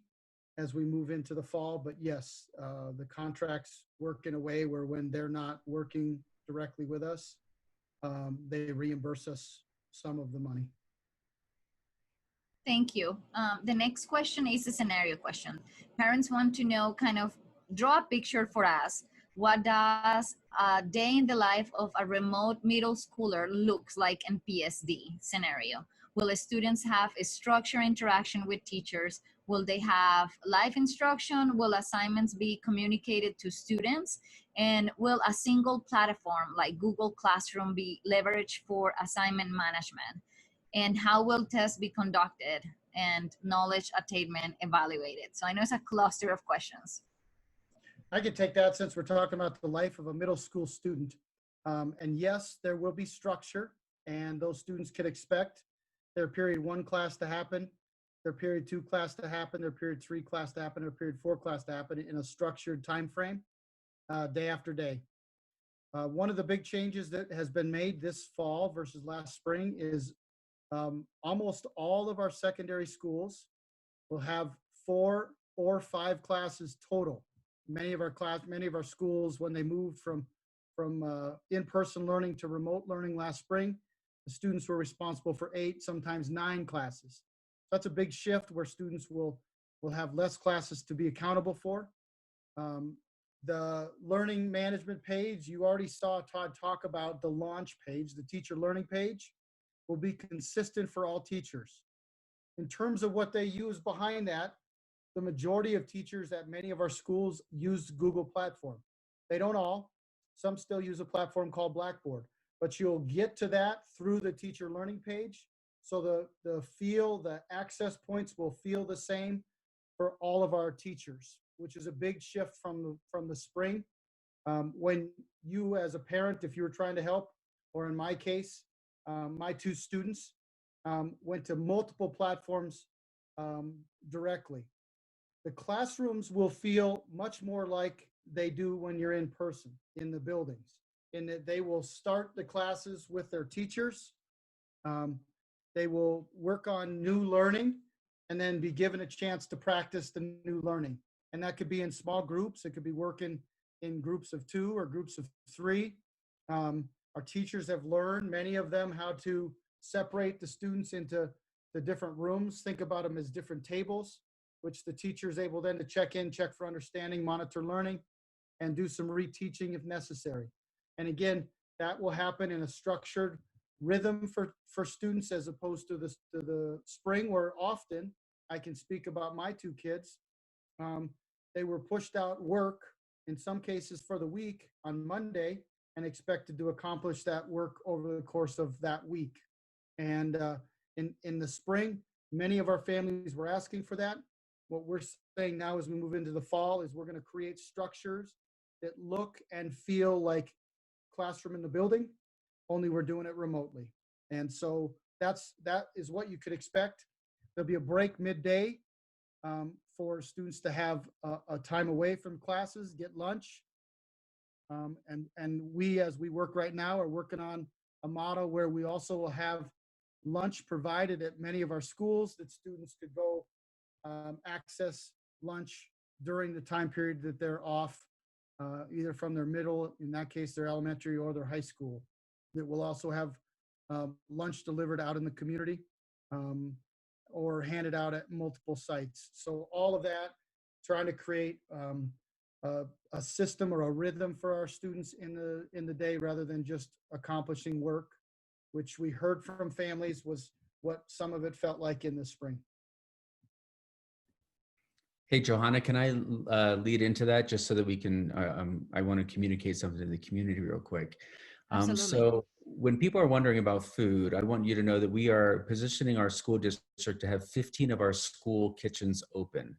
as we move into the fall. But yes, the contracts work in a way where when they're not working directly with us, they reimburse us some of the money. Thank you. The next question is a scenario question. Parents want to know, kind of draw a picture for us. What does a day in the life of a remote middle schooler looks like in PSD scenario? Will students have a structured interaction with teachers? Will they have live instruction? Will assignments be communicated to students? And will a single platform like Google Classroom be leveraged for assignment management? And how will tests be conducted and knowledge attainment evaluated? So I know it's a cluster of questions. I could take that since we're talking about the life of a middle school student. And yes, there will be structure, and those students can expect their period 1 class to happen, their period 2 class to happen, their period 3 class to happen, their period 4 class to happen in a structured time frame, day after day. One of the big changes that has been made this fall versus last spring is almost all of our secondary schools will have 4 or 5 classes total. Many of our schools, when they moved from in-person learning to remote learning last spring, the students were responsible for 8, sometimes 9 classes. That's a big shift where students will have less classes to be accountable for. The learning management page, you already saw Todd talk about the launch page, the teacher learning page, will be consistent for all teachers. In terms of what they use behind that, the majority of teachers at many of our schools use Google platform. They don't all. Some still use a platform called Blackboard, but you'll get to that through the teacher learning page. So the access points will feel the same for all of our teachers, which is a big shift from the spring. When you as a parent, if you were trying to help, or in my case, my 2 students went to multiple platforms directly. The classrooms will feel much more like they do when you're in person in the buildings, in that they will start the classes with their teachers. They will work on new learning and then be given a chance to practice the new learning. And that could be in small groups. It could be working in groups of 2 or groups of 3. Our teachers have learned, many of them, how to separate the students into the different rooms. Think about them as different tables, which the teacher is able then to check in, check for understanding, monitor learning, and do some reteaching if necessary. And again, that will happen in a structured rhythm for students, as opposed to the spring, where often, I can speak about my 2 kids, they were pushed out work, in some cases for the week on Monday, and expected to accomplish that work over the course of that week. And in the spring, many of our families were asking for that. What we're saying now as we move into the fall is we're going to create structures that look and feel like classroom in the building, only we're doing it remotely. And so that is what you could expect. There'll be a break midday for students to have a time away from classes, get lunch. And we, as we work right now, are working on a model where we also will have lunch provided at many of our schools, that students could go access lunch during the time period that they're off, either from their middle, in that case, their elementary, or their high school. That will also have lunch delivered out in the community, or handed out at multiple sites. So all of that, trying to create a system or a rhythm for our students in the day, rather than just accomplishing work, which we heard from families was what some of it felt like in the spring. Hey, Johanna, can I lead into that just so that we can, I want to communicate something to the community real quick. Absolutely. So when people are wondering about food, I want you to know that we are positioning our school district to have 15 of our school kitchens open.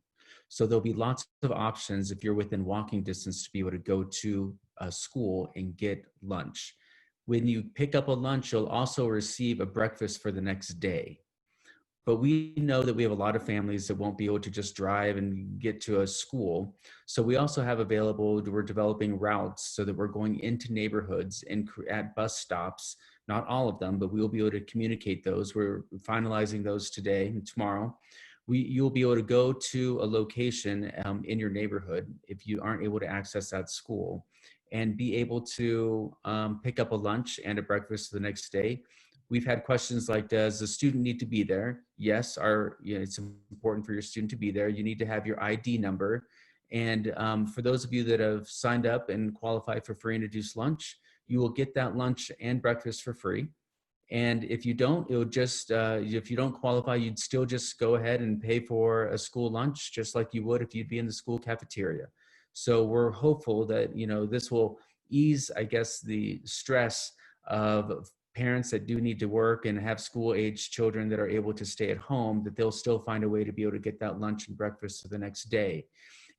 So there'll be lots of options if you're within walking distance to be able to go to a school and get lunch. When you pick up a lunch, you'll also receive a breakfast for the next day. But we know that we have a lot of families that won't be able to just drive and get to a school. So we also have available, we're developing routes so that we're going into neighborhoods and at bus stops, not all of them, but we'll be able to communicate those. We're finalizing those today and tomorrow. You'll be able to go to a location in your neighborhood if you aren't able to access that school, and be able to pick up a lunch and a breakfast the next day. We've had questions like, does the student need to be there? Yes, it's important for your student to be there. You need to have your ID number. And for those of you that have signed up and qualified for free and reduced lunch, you will get that lunch and breakfast for free. And if you don't, it would just, if you don't qualify, you'd still just go ahead and pay for a school lunch, just like you would if you'd be in the school cafeteria. So we're hopeful that, this will ease, I guess, the stress of parents that do need to work and have school-age children that are able to stay at home, that they'll still find a way to be able to get that lunch and breakfast for the next day.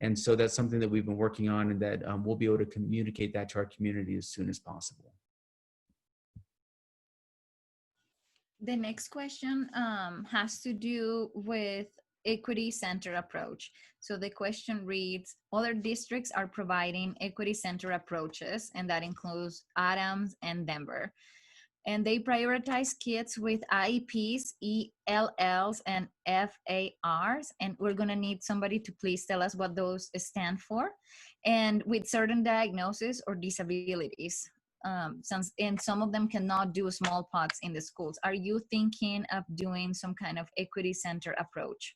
And so that's something that we've been working on, and that we'll be able to communicate that to our community as soon as possible. The next question has to do with equity center approach. So the question reads, other districts are providing equity center approaches, and that includes Adams and Denver. And they prioritize kids with IEPs, ELLs, and FARs. And we're gonna need somebody to please tell us what those stand for. And with certain diagnoses or disabilities. And some of them cannot do small pots in the schools. Are you thinking of doing some kind of equity center approach?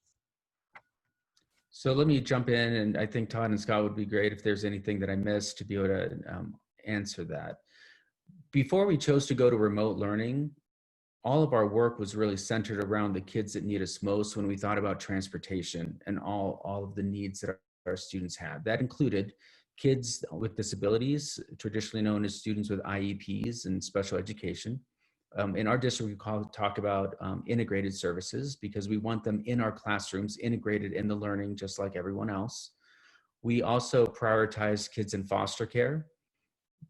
So let me jump in, and I think Todd and Scott would be great if there's anything that I missed to be able to answer that. Before we chose to go to remote learning, all of our work was really centered around the kids that need us most when we thought about transportation and all of the needs that our students have. That included kids with disabilities, traditionally known as students with IEPs and special education. In our district, we talk about integrated services because we want them in our classrooms, integrated in the learning, just like everyone else. We also prioritize kids in foster care,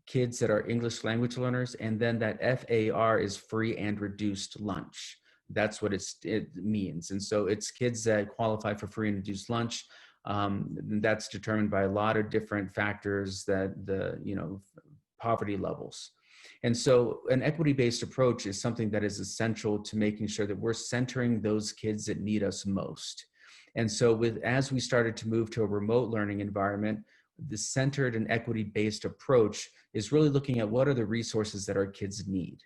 kids that are English language learners, and then that FAR is free and reduced lunch. That's what it means. And so it's kids that qualify for free and reduced lunch. That's determined by a lot of different factors, that poverty levels. And so an equity-based approach is something that is essential to making sure that we're centering those kids that need us most. And so as we started to move to a remote learning environment, the centered and equity-based approach is really looking at what are the resources that our kids need.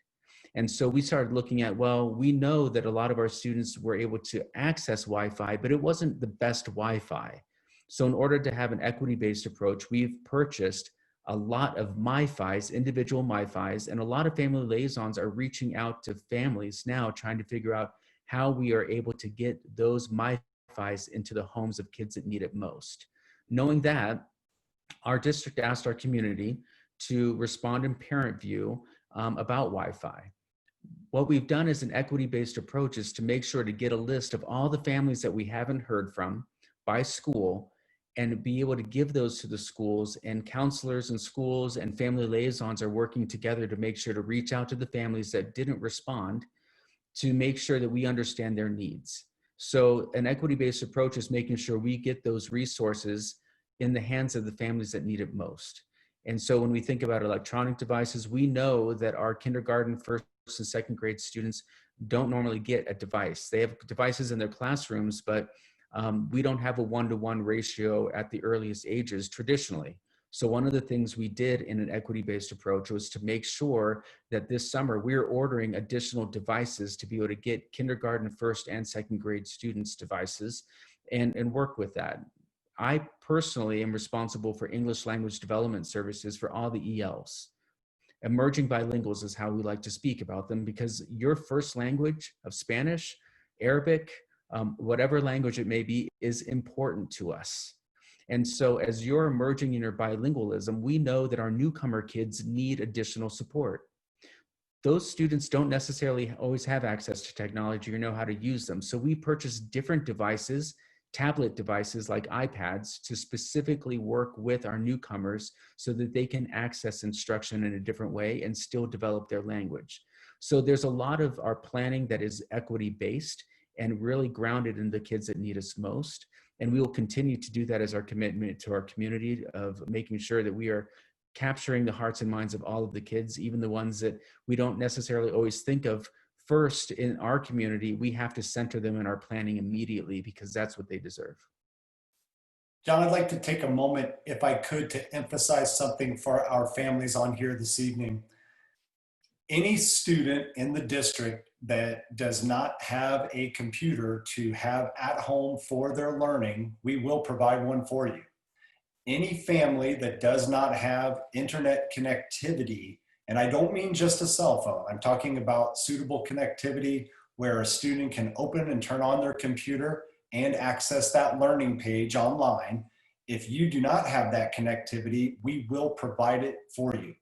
And so we started looking at, well, we know that a lot of our students were able to access Wi-Fi, but it wasn't the best Wi-Fi. So in order to have an equity-based approach, we've purchased a lot of MyFis, individual MyFis, and a lot of family liaisons are reaching out to families now trying to figure out how we are able to get those MyFis into the homes of kids that need it most. Knowing that, our district asked our community to respond in parent view about Wi-Fi. What we've done as an equity-based approach is to make sure to get a list of all the families that we haven't heard from by school and be able to give those to the schools, and counselors and schools and family liaisons are working together to make sure to reach out to the families that didn't respond to make sure that we understand their needs. So an equity-based approach is making sure we get those resources in the hands of the families that need it most. And so when we think about electronic devices, we know that our kindergarten, first and second grade students don't normally get a device. They have devices in their classrooms, but we don't have a one-to-one ratio at the earliest ages traditionally. So one of the things we did in an equity-based approach was to make sure that this summer we're ordering additional devices to be able to get kindergarten, first and second grade students devices and work with that. I personally am responsible for English language development services for all the ELs. Emerging bilinguals is how we like to speak about them, because your first language of Spanish, Arabic, whatever language it may be, is important to us. And so as you're emerging in your bilingualism, we know that our newcomer kids need additional support. Those students don't necessarily always have access to technology or know how to use them. So we purchase different devices, tablet devices like iPads, to specifically work with our newcomers so that they can access instruction in a different way and still develop their language. So there's a lot of our planning that is equity-based and really grounded in the kids that need us most. And we will continue to do that as our commitment to our community of making sure that we are capturing the hearts and minds of all of the kids, even the ones that we don't necessarily always think of first in our community. We have to center them in our planning immediately because that's what they deserve. John, I'd like to take a moment, if I could, to emphasize something for our families on here this evening. Any student in the district that does not have a computer to have at home for their learning, we will provide one for you. Any family that does not have internet connectivity, and I don't mean just a cell phone, I'm talking about suitable connectivity where a student can open and turn on their computer and access that learning page online. If you do not have that connectivity, we will provide it for you.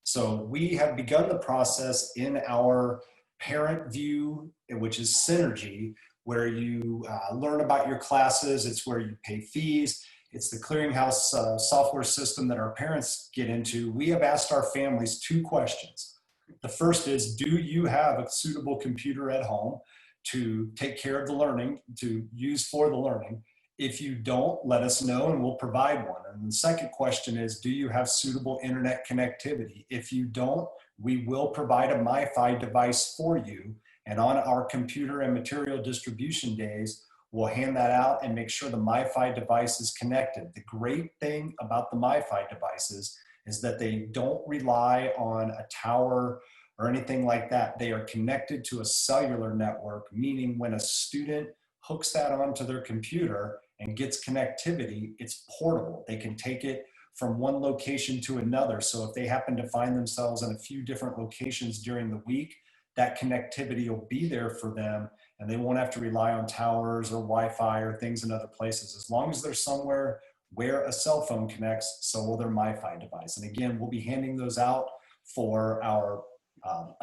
So we have begun the process in our parent view, which is Synergy, where you learn about your classes. It's where you pay fees. It's the clearinghouse software system that our parents get into. We have asked our families 2 questions. The first is, do you have a suitable computer at home to take care of the learning, to use for the learning? If you don't, let us know and we'll provide one. And the second question is, do you have suitable internet connectivity? If you don't, we will provide a MyFi device for you. And on our computer and material distribution days, we'll hand that out and make sure the MyFi device is connected. The great thing about the MyFi devices is that they don't rely on a tower or anything like that. They are connected to a cellular network, meaning when a student hooks that onto their computer and gets connectivity, it's portable. They can take it from one location to another. So if they happen to find themselves in a few different locations during the week, that connectivity will be there for them and they won't have to rely on towers or Wi-Fi or things in other places. As long as they're somewhere where a cell phone connects, so will their MyFi device. And again, we'll be handing those out for our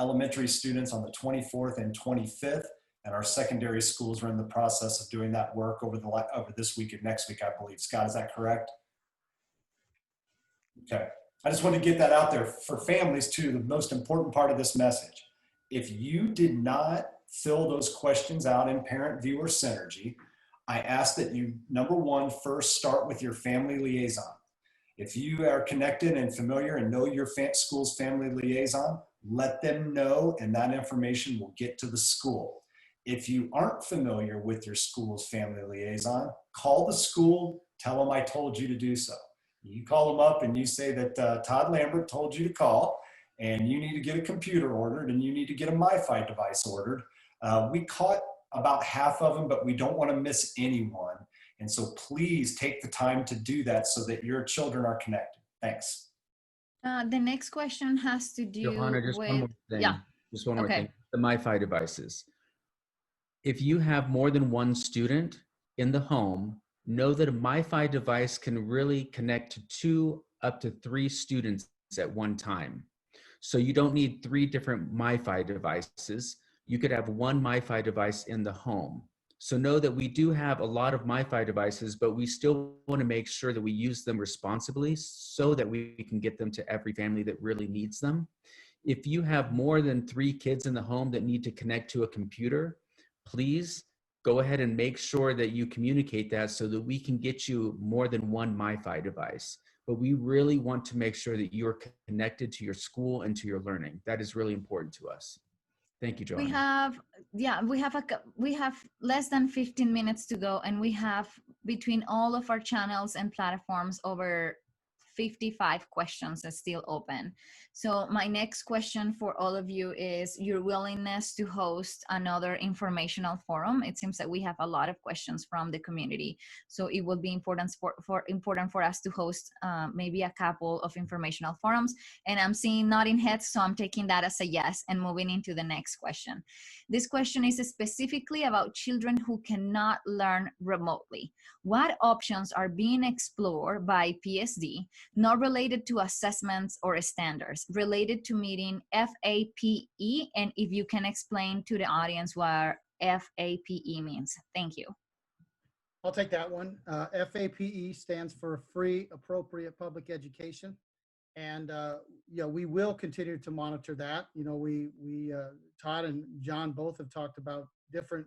elementary students on the 24th and 25th. And our secondary schools are in the process of doing that work over this week and next week, I believe. Scott, is that correct? Okay. I just want to get that out there for families too, the most important part of this message. If you did not fill those questions out in Parent View or Synergy, I ask that you, number one, first start with your family liaison. If you are connected and familiar and know your school's family liaison, let them know and that information will get to the school. If you aren't familiar with your school's family liaison, call the school, tell them I told you to do so. You call them up and you say that Todd Lambert told you to call and you need to get a computer ordered and you need to get a MyFi device ordered. We caught about half of them, but we don't want to miss anyone. And so please take the time to do that so that your children are connected. Thanks. The next question has to do Johanna, just with, one more thing. yeah. Just one more Okay. thing. The MyFi devices. If you have more than one student in the home, know that a MyFi device can really connect to 2 up to 3 students at one time. So you don't need 3 different MyFi devices. You could have one MyFi device in the home. So know that we do have a lot of MyFi devices, but we still want to make sure that we use them responsibly so that we can get them to every family that really needs them. If you have more than 3 kids in the home that need to connect to a computer, please go ahead and make sure that you communicate that so that we can get you more than one MyFi device. But we really want to make sure that you're connected to your school and to your learning. That is really important to us. Thank you, Joanna. We have less than 15 minutes to go, and we have between all of our channels and platforms over 55 questions are still open. So my next question for all of you is your willingness to host another informational forum. It seems that we have a lot of questions from the community, so it will be important for us to host maybe a couple of informational forums. And I'm seeing nodding heads, so I'm taking that as a yes and moving into the next question. This question is specifically about children who cannot learn remotely. What options are being explored by PSD, not related to assessments or standards, related to meeting FAPE, and if you can explain to the audience what FAPE means. Thank you. I'll take that one. FAPE stands for Free Appropriate Public Education. And yeah, we will continue to monitor that. You know, Todd and John both have talked about different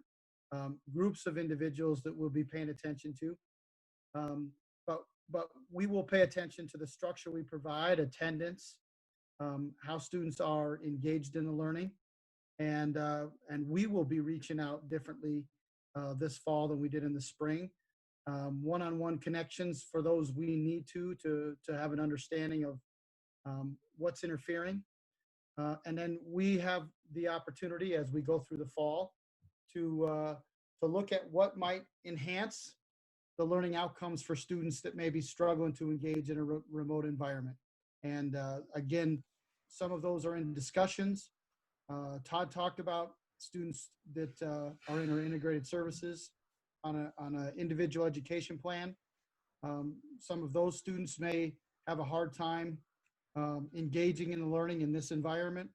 groups of individuals that we'll be paying attention to. But we will pay attention to the structure we provide, attendance, how students are engaged in the learning, and we will be reaching out differently this fall than we did in the spring. One-on-one connections for those we need to have an understanding of what's interfering. And then we have the opportunity as we go through the fall to look at what might enhance the learning outcomes for students that may be struggling to engage in a remote environment. And again, some of those are in discussions. Todd talked about students that are in our integrated services on an individual education plan. Some of those students may have a hard time engaging in the learning in this environment.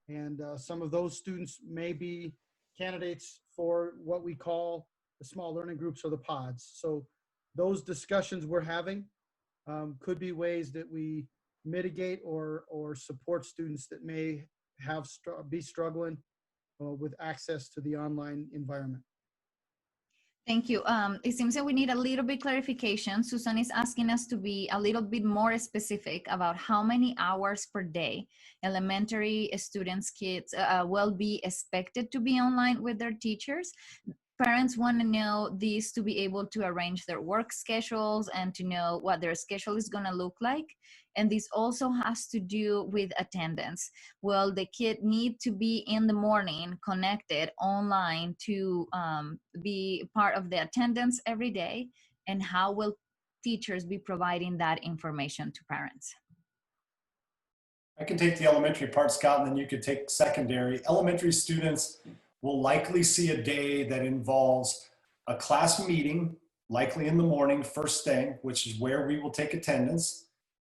And some of those students may be candidates for what we call the small learning groups or the pods. So those discussions we're having could be ways that we mitigate or support students that may be struggling with access to the online environment. Thank you. It seems that we need a little bit clarification. Susan is asking us to be a little bit more specific about how many hours per day elementary students, kids will be expected to be online with their teachers. Parents want to know this to be able to arrange their work schedules and to know what their schedule is going to look like. And this also has to do with attendance. Will the kid need to be in the morning connected online to be part of the attendance every day? And how will teachers be providing that information to parents? I can take the elementary part, Scott, and then you could take secondary. Elementary students will likely see a day that involves a class meeting, likely in the morning, first thing, which is where we will take attendance.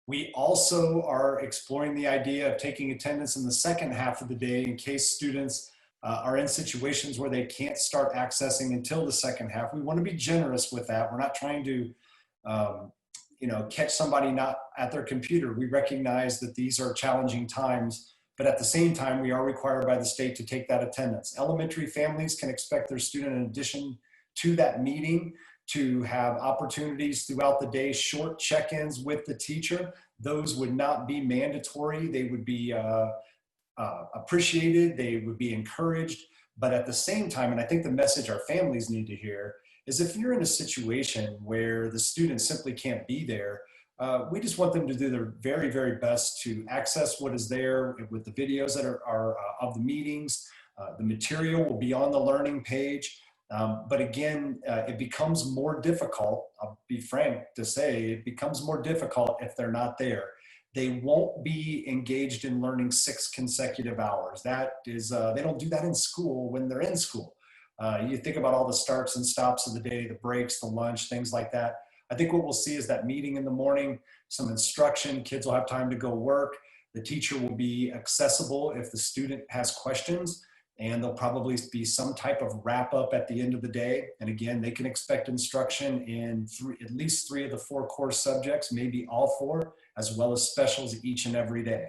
We also are exploring the idea of taking attendance in the second half of the day in case students are in situations where they can't start accessing until the second half. We want to be generous with that. We're not trying to catch somebody not at their computer. We recognize that these are challenging times, but at the same time, we are required by the state to take that attendance. Elementary families can expect their student, in addition to that meeting, to have opportunities throughout the day, short check-ins with the teacher. Those would not be mandatory. They would be appreciated. They would be encouraged. But at the same time, and I think the message our families need to hear is if you're in a situation where the student simply can't be there, we just want them to do their very, very best to access what is there with the videos that are of the meetings. The material will be on the learning page. But again, it becomes more difficult, I'll be frank to say, it becomes more difficult if they're not there. They won't be engaged in learning 6 consecutive hours. That is, they don't do that in school when they're in school. You think about all the starts and stops of the day, the breaks, the lunch, things like that. I think what we'll see is that meeting in the morning, some instruction, kids will have time to go work. The teacher will be accessible if the student has questions. and there'll probably be some type of wrap up at the end of the day. And again, they can expect instruction in at least 3 of the 4 core subjects, maybe all 4, as well as specials each and every day.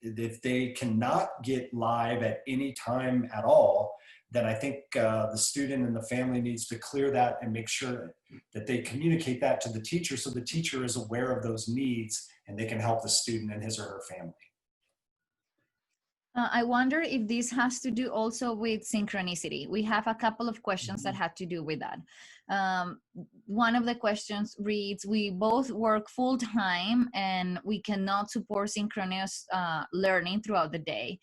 If they cannot get live at any time at all, then I think the student and the family needs to clear that and make sure that they communicate that to the teacher, so the teacher is aware of those needs and they can help the student and his or her family. I wonder if this has to do also with synchronicity. We have a couple of questions that had to do with that. One of the questions reads, we both work full-time and we cannot support synchronous learning throughout the day.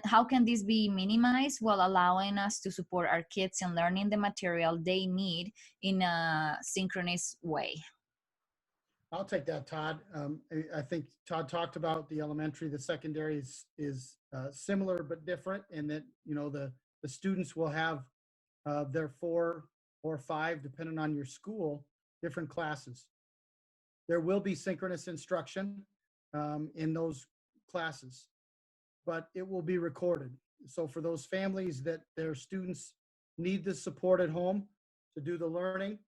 How can this be minimized while allowing us to support our kids in learning the material they need in a synchronous way? I'll take that, Todd. I think Todd talked about the elementary. The secondary is similar but different in that, you know, the students will have their 4 or 5, depending on your school, different classes. There will be synchronous instruction in those classes, but it will be recorded. So for those families that their students need the support at home to do the learning,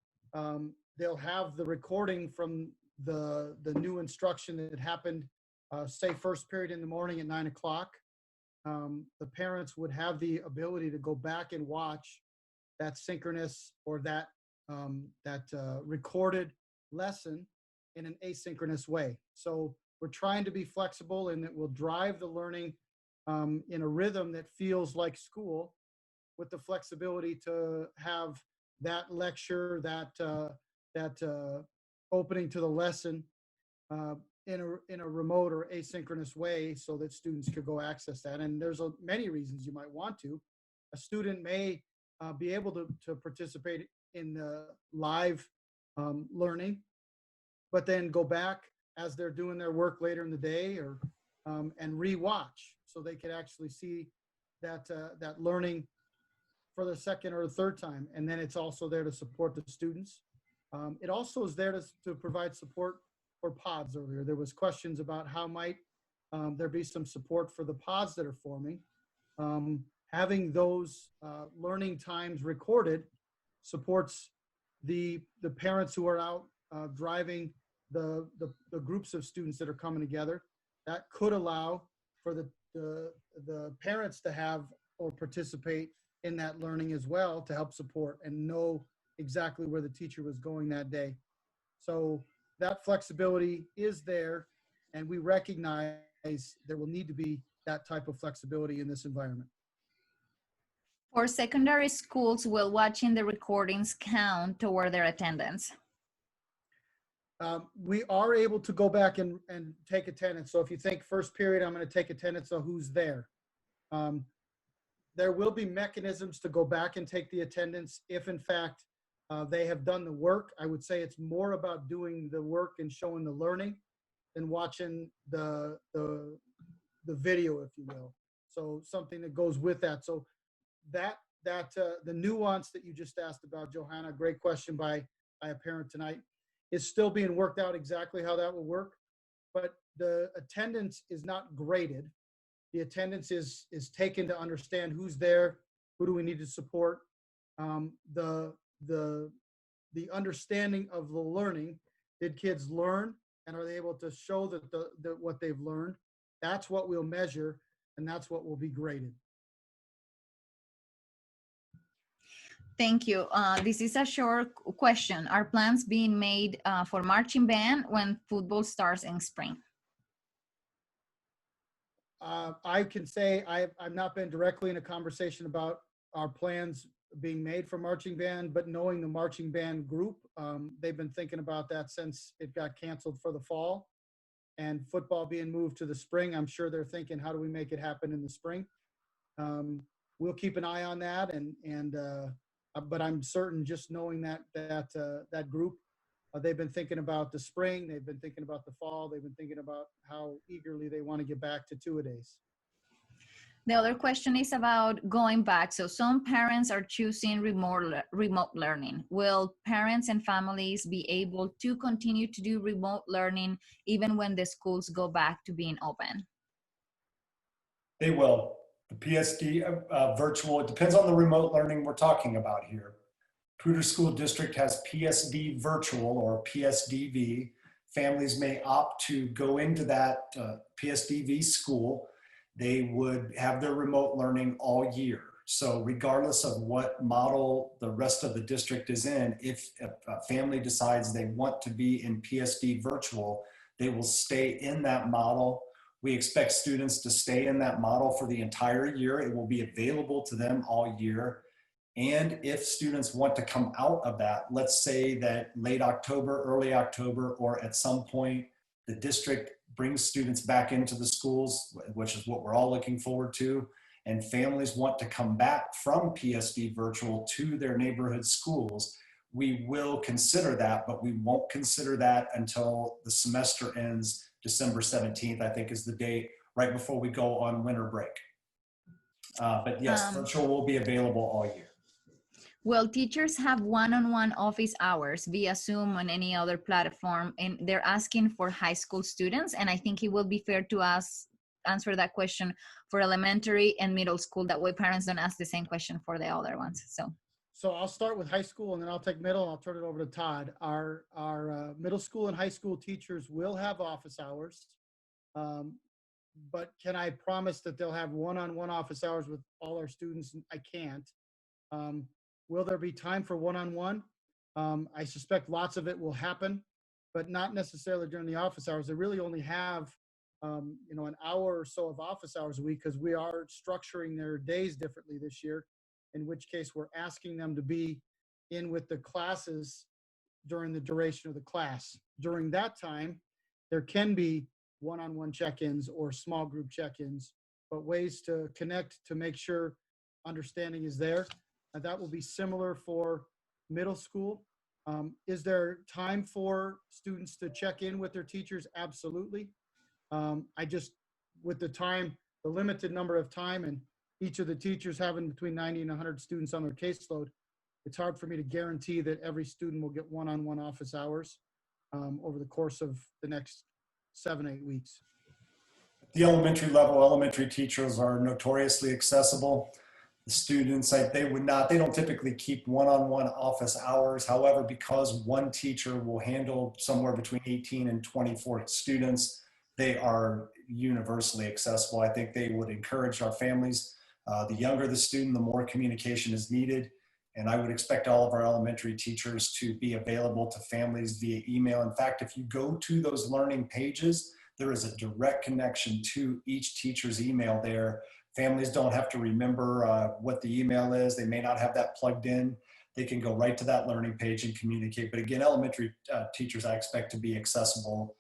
they'll have the recording from the new instruction that happened, say first period in the morning at 9 o'clock. The parents would have the ability to go back and watch that synchronous or that recorded lesson in an asynchronous way. So we're trying to be flexible and that will drive the learning in a rhythm that feels like school, with the flexibility to have that lecture, that opening to the lesson in a remote or asynchronous way, so that students could go access that. And there's many reasons you might want to. A student may be able to participate in the live learning, but then go back as they're doing their work later in the day, or and re-watch, so they could actually see that learning for the second or the third time. And then it's also there to support the students. It also is there to provide support for pods. Earlier there was questions about how might there be some support for the pods that are forming. Having those learning times recorded supports the parents who are out driving the groups of students that are coming together. That could allow for the parents to have or participate in that learning as well, to help support and know exactly where the teacher was going that day. So that flexibility is there, and we recognize there will need to be that type of flexibility in this environment. For secondary schools, will watching the recordings count toward their attendance? We are able to go back and take attendance. So if you think first period, I'm going to take attendance of who's there. There will be mechanisms to go back and take the attendance if in fact they have done the work. I would say it's more about doing the work and showing the learning than watching the video, if you will. So something that goes with that. So the nuance that you just asked about, Johanna, great question by a parent tonight, is still being worked out exactly how that will work. But the attendance is not graded. The attendance is taken to understand who's there, who do we need to support. The understanding of the learning, did kids learn, and are they able to show that what they've learned? That's what we'll measure, and that's what will be graded. Thank you. This is a short question. Are plans being made for marching band when football starts in spring? I can say I've not been directly in a conversation about our plans being made for marching band, but knowing the marching band group, they've been thinking about that since it got canceled for the fall, and football being moved to the spring. I'm sure they're thinking, how do we make it happen in the spring? We'll keep an eye on that, but I'm certain, just knowing that group, they've been thinking about the spring, they've been thinking about the fall, they've been thinking about how eagerly they want to get back to two-a-days. The other question is about going back. So some parents are choosing remote learning. Will parents and families be able to continue to do remote learning even when the schools go back to being open? They will. The PSD virtual, it depends on the remote learning we're talking about here. Poudre School District has PSD virtual or PSDV. Families may opt to go into that PSDV school. They would have their remote learning all year. So regardless of what model the rest of the district is in, if a family decides they want to be in PSD virtual, they will stay in that model. We expect students to stay in that model for the entire year. It will be available to them all year. And if students want to come out of that, let's say that late October, early October, or at some point, the district brings students back into the schools, which is what we're all looking forward to, and families want to come back from PSD virtual to their neighborhood schools, we will consider that, but we won't consider that until the semester ends. December 17th, I think, is the date right before we go on winter break. But yes, virtual will be available all year. Well, teachers have one-on-one office hours via Zoom on any other platform, and they're asking for high school students. And I think it will be fair to answer that question for elementary and middle school. That way parents don't ask the same question for the other ones. So I'll start with high school and then I'll take middle and I'll turn it over to Todd. Our middle school and high school teachers will have office hours. But can I promise that they'll have one-on-one office hours with all our students? I can't. Will there be time for one-on-one? I suspect lots of it will happen, but not necessarily during the office hours. They really only have, an hour or so of office hours a week because we are structuring their days differently this year, in which case we're asking them to be in with the classes during the duration of the class. During that time, there can be one-on-one check-ins or small group check-ins, but ways to connect to make sure understanding is there. And that will be similar for middle school. Is there time for students to check in with their teachers? Absolutely. With the limited number of time and each of the teachers having between 90 and 100 students on their caseload, it's hard for me to guarantee that every student will get one-on-one office hours over the course of the next 7-8 weeks. The elementary level, elementary teachers are notoriously accessible. The students, they don't typically keep one-on-one office hours. However, because one teacher will handle somewhere between 18 and 24 students, they are universally accessible. I think they would encourage our families. The younger the student, the more communication is needed. And I would expect all of our elementary teachers to be available to families via email. In fact, if you go to those learning pages, there is a direct connection to each teacher's email there. Families don't have to remember what the email is. They may not have that plugged in. They can go right to that learning page and communicate. But again, elementary teachers I expect to be accessible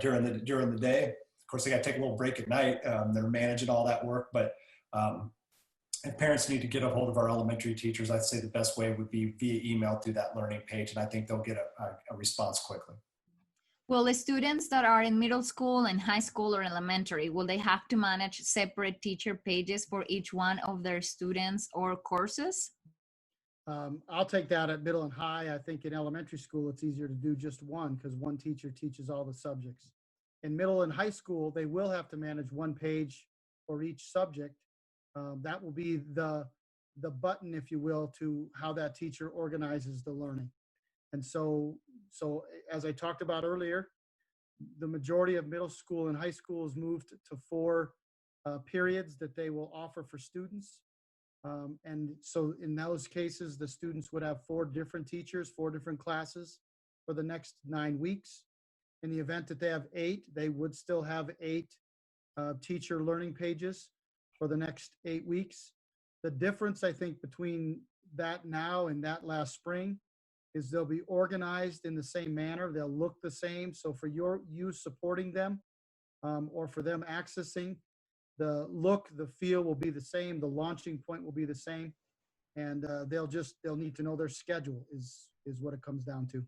during the day. Of course, they got to take a little break at night. They're managing all that work. But if parents need to get a hold of our elementary teachers, I'd say the best way would be via email through that learning page. And I think they'll get a response quickly. Well, the students that are in middle school and high school or elementary, will they have to manage separate teacher pages for each one of their students or courses? I'll take that at middle and high. I think in elementary school, it's easier to do just one because one teacher teaches all the subjects. In middle and high school, they will have to manage one page for each subject. That will be the button, if you will, to how that teacher organizes the learning. And so as I talked about earlier, the majority of middle school and high school has moved to 4 periods that they will offer for students. And so in those cases, the students would have 4 different teachers, 4 different classes for the next 9 weeks. In the event that they have 8, they would still have 8 teacher learning pages for the next 8 weeks. The difference, I think, between that now and that last spring is they'll be organized in the same manner. They'll look the same. So for you supporting them or for them accessing, the look, the feel will be the same. The launching point will be the same. And they'll need to know their schedule is what it comes down to.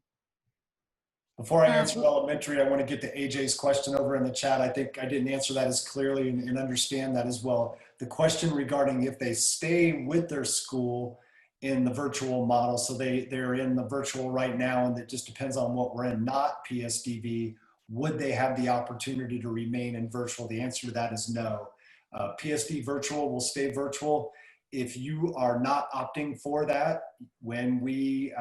Before I answer elementary, I want to get to AJ's question over in the chat. I think I didn't answer that as clearly and understand that as well. The question regarding if they stay with their school in the virtual model, so they're in the virtual right now, and it just depends on what we're in, not PSDV, would they have the opportunity to remain in virtual? The answer to that is no. PSD virtual will stay virtual. If you are not opting for that, when we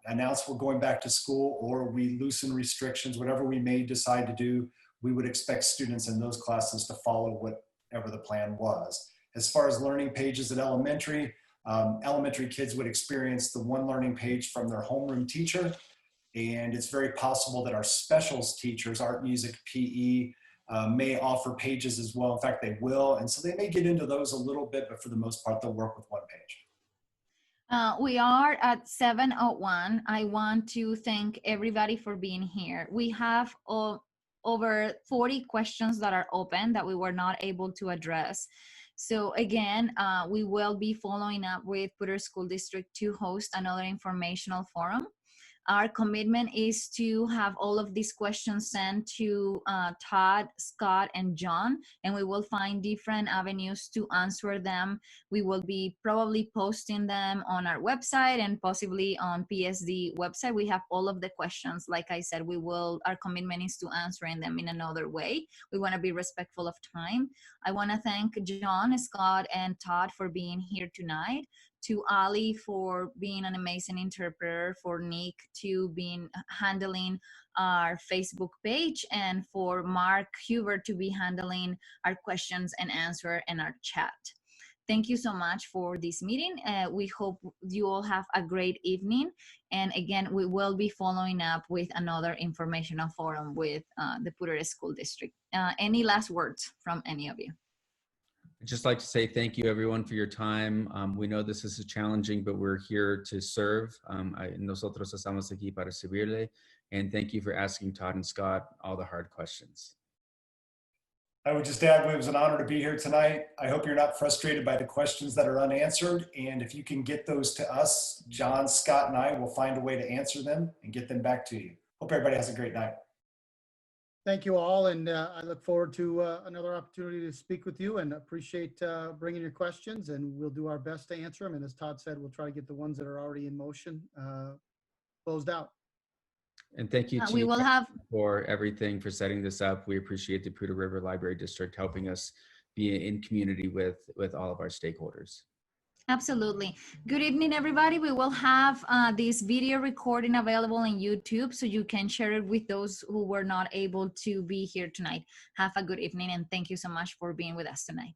announce we're going back to school or we loosen restrictions, whatever we may decide to do, we would expect students in those classes to follow whatever the plan was. As far as learning pages at elementary, elementary kids would experience the one learning page from their homeroom teacher. And it's very possible that our specials teachers, art, music, PE, may offer pages as well. In fact, they will. And so they may get into those a little bit, but for the most part, they'll work with one page. We are at 7:01. I want to thank everybody for being here. We have over 40 questions that are open that we were not able to address. So again, we will be following up with Poudre School District to host another informational forum. Our commitment is to have all of these questions sent to Todd, Scott, and John, and we will find different avenues to answer them. We will be probably posting them on our website and possibly on PSD website. We have all of the questions. Like I said, our commitment is to answering them in another way. We want to be respectful of time. I want to thank John, Scott, and Todd for being here tonight. To Ali for being an amazing interpreter, for Nick to being handling our Facebook page, and for Mark Huber to be handling our questions and answer and our chat. Thank you so much for this meeting. We hope you all have a great evening. And again, we will be following up with another informational forum with the Poudre School District. Any last words from any of you? I'd just like to say thank you everyone for your time. We know this is challenging, but we're here to serve. Nosotros estamos aquí para servirle. And thank you for asking Todd and Scott all the hard questions. I would just add, it was an honor to be here tonight. I hope you're not frustrated by the questions that are unanswered. And if you can get those to us, John, Scott, and I will find a way to answer them and get them back to you. Hope everybody has a great night. Thank you all, and I look forward to another opportunity to speak with you, and appreciate bringing your questions, and we'll do our best to answer them. And as Todd said, we'll try to get the ones that are already in motion closed out. And thank you we will have for everything, for setting this up. We appreciate the Poudre River Library District helping us be in community with all of our stakeholders. Absolutely. Good evening, everybody. We will have this video recording available on YouTube, so you can share it with those who were not able to be here tonight. Have a good evening, and thank you so much for being with us tonight.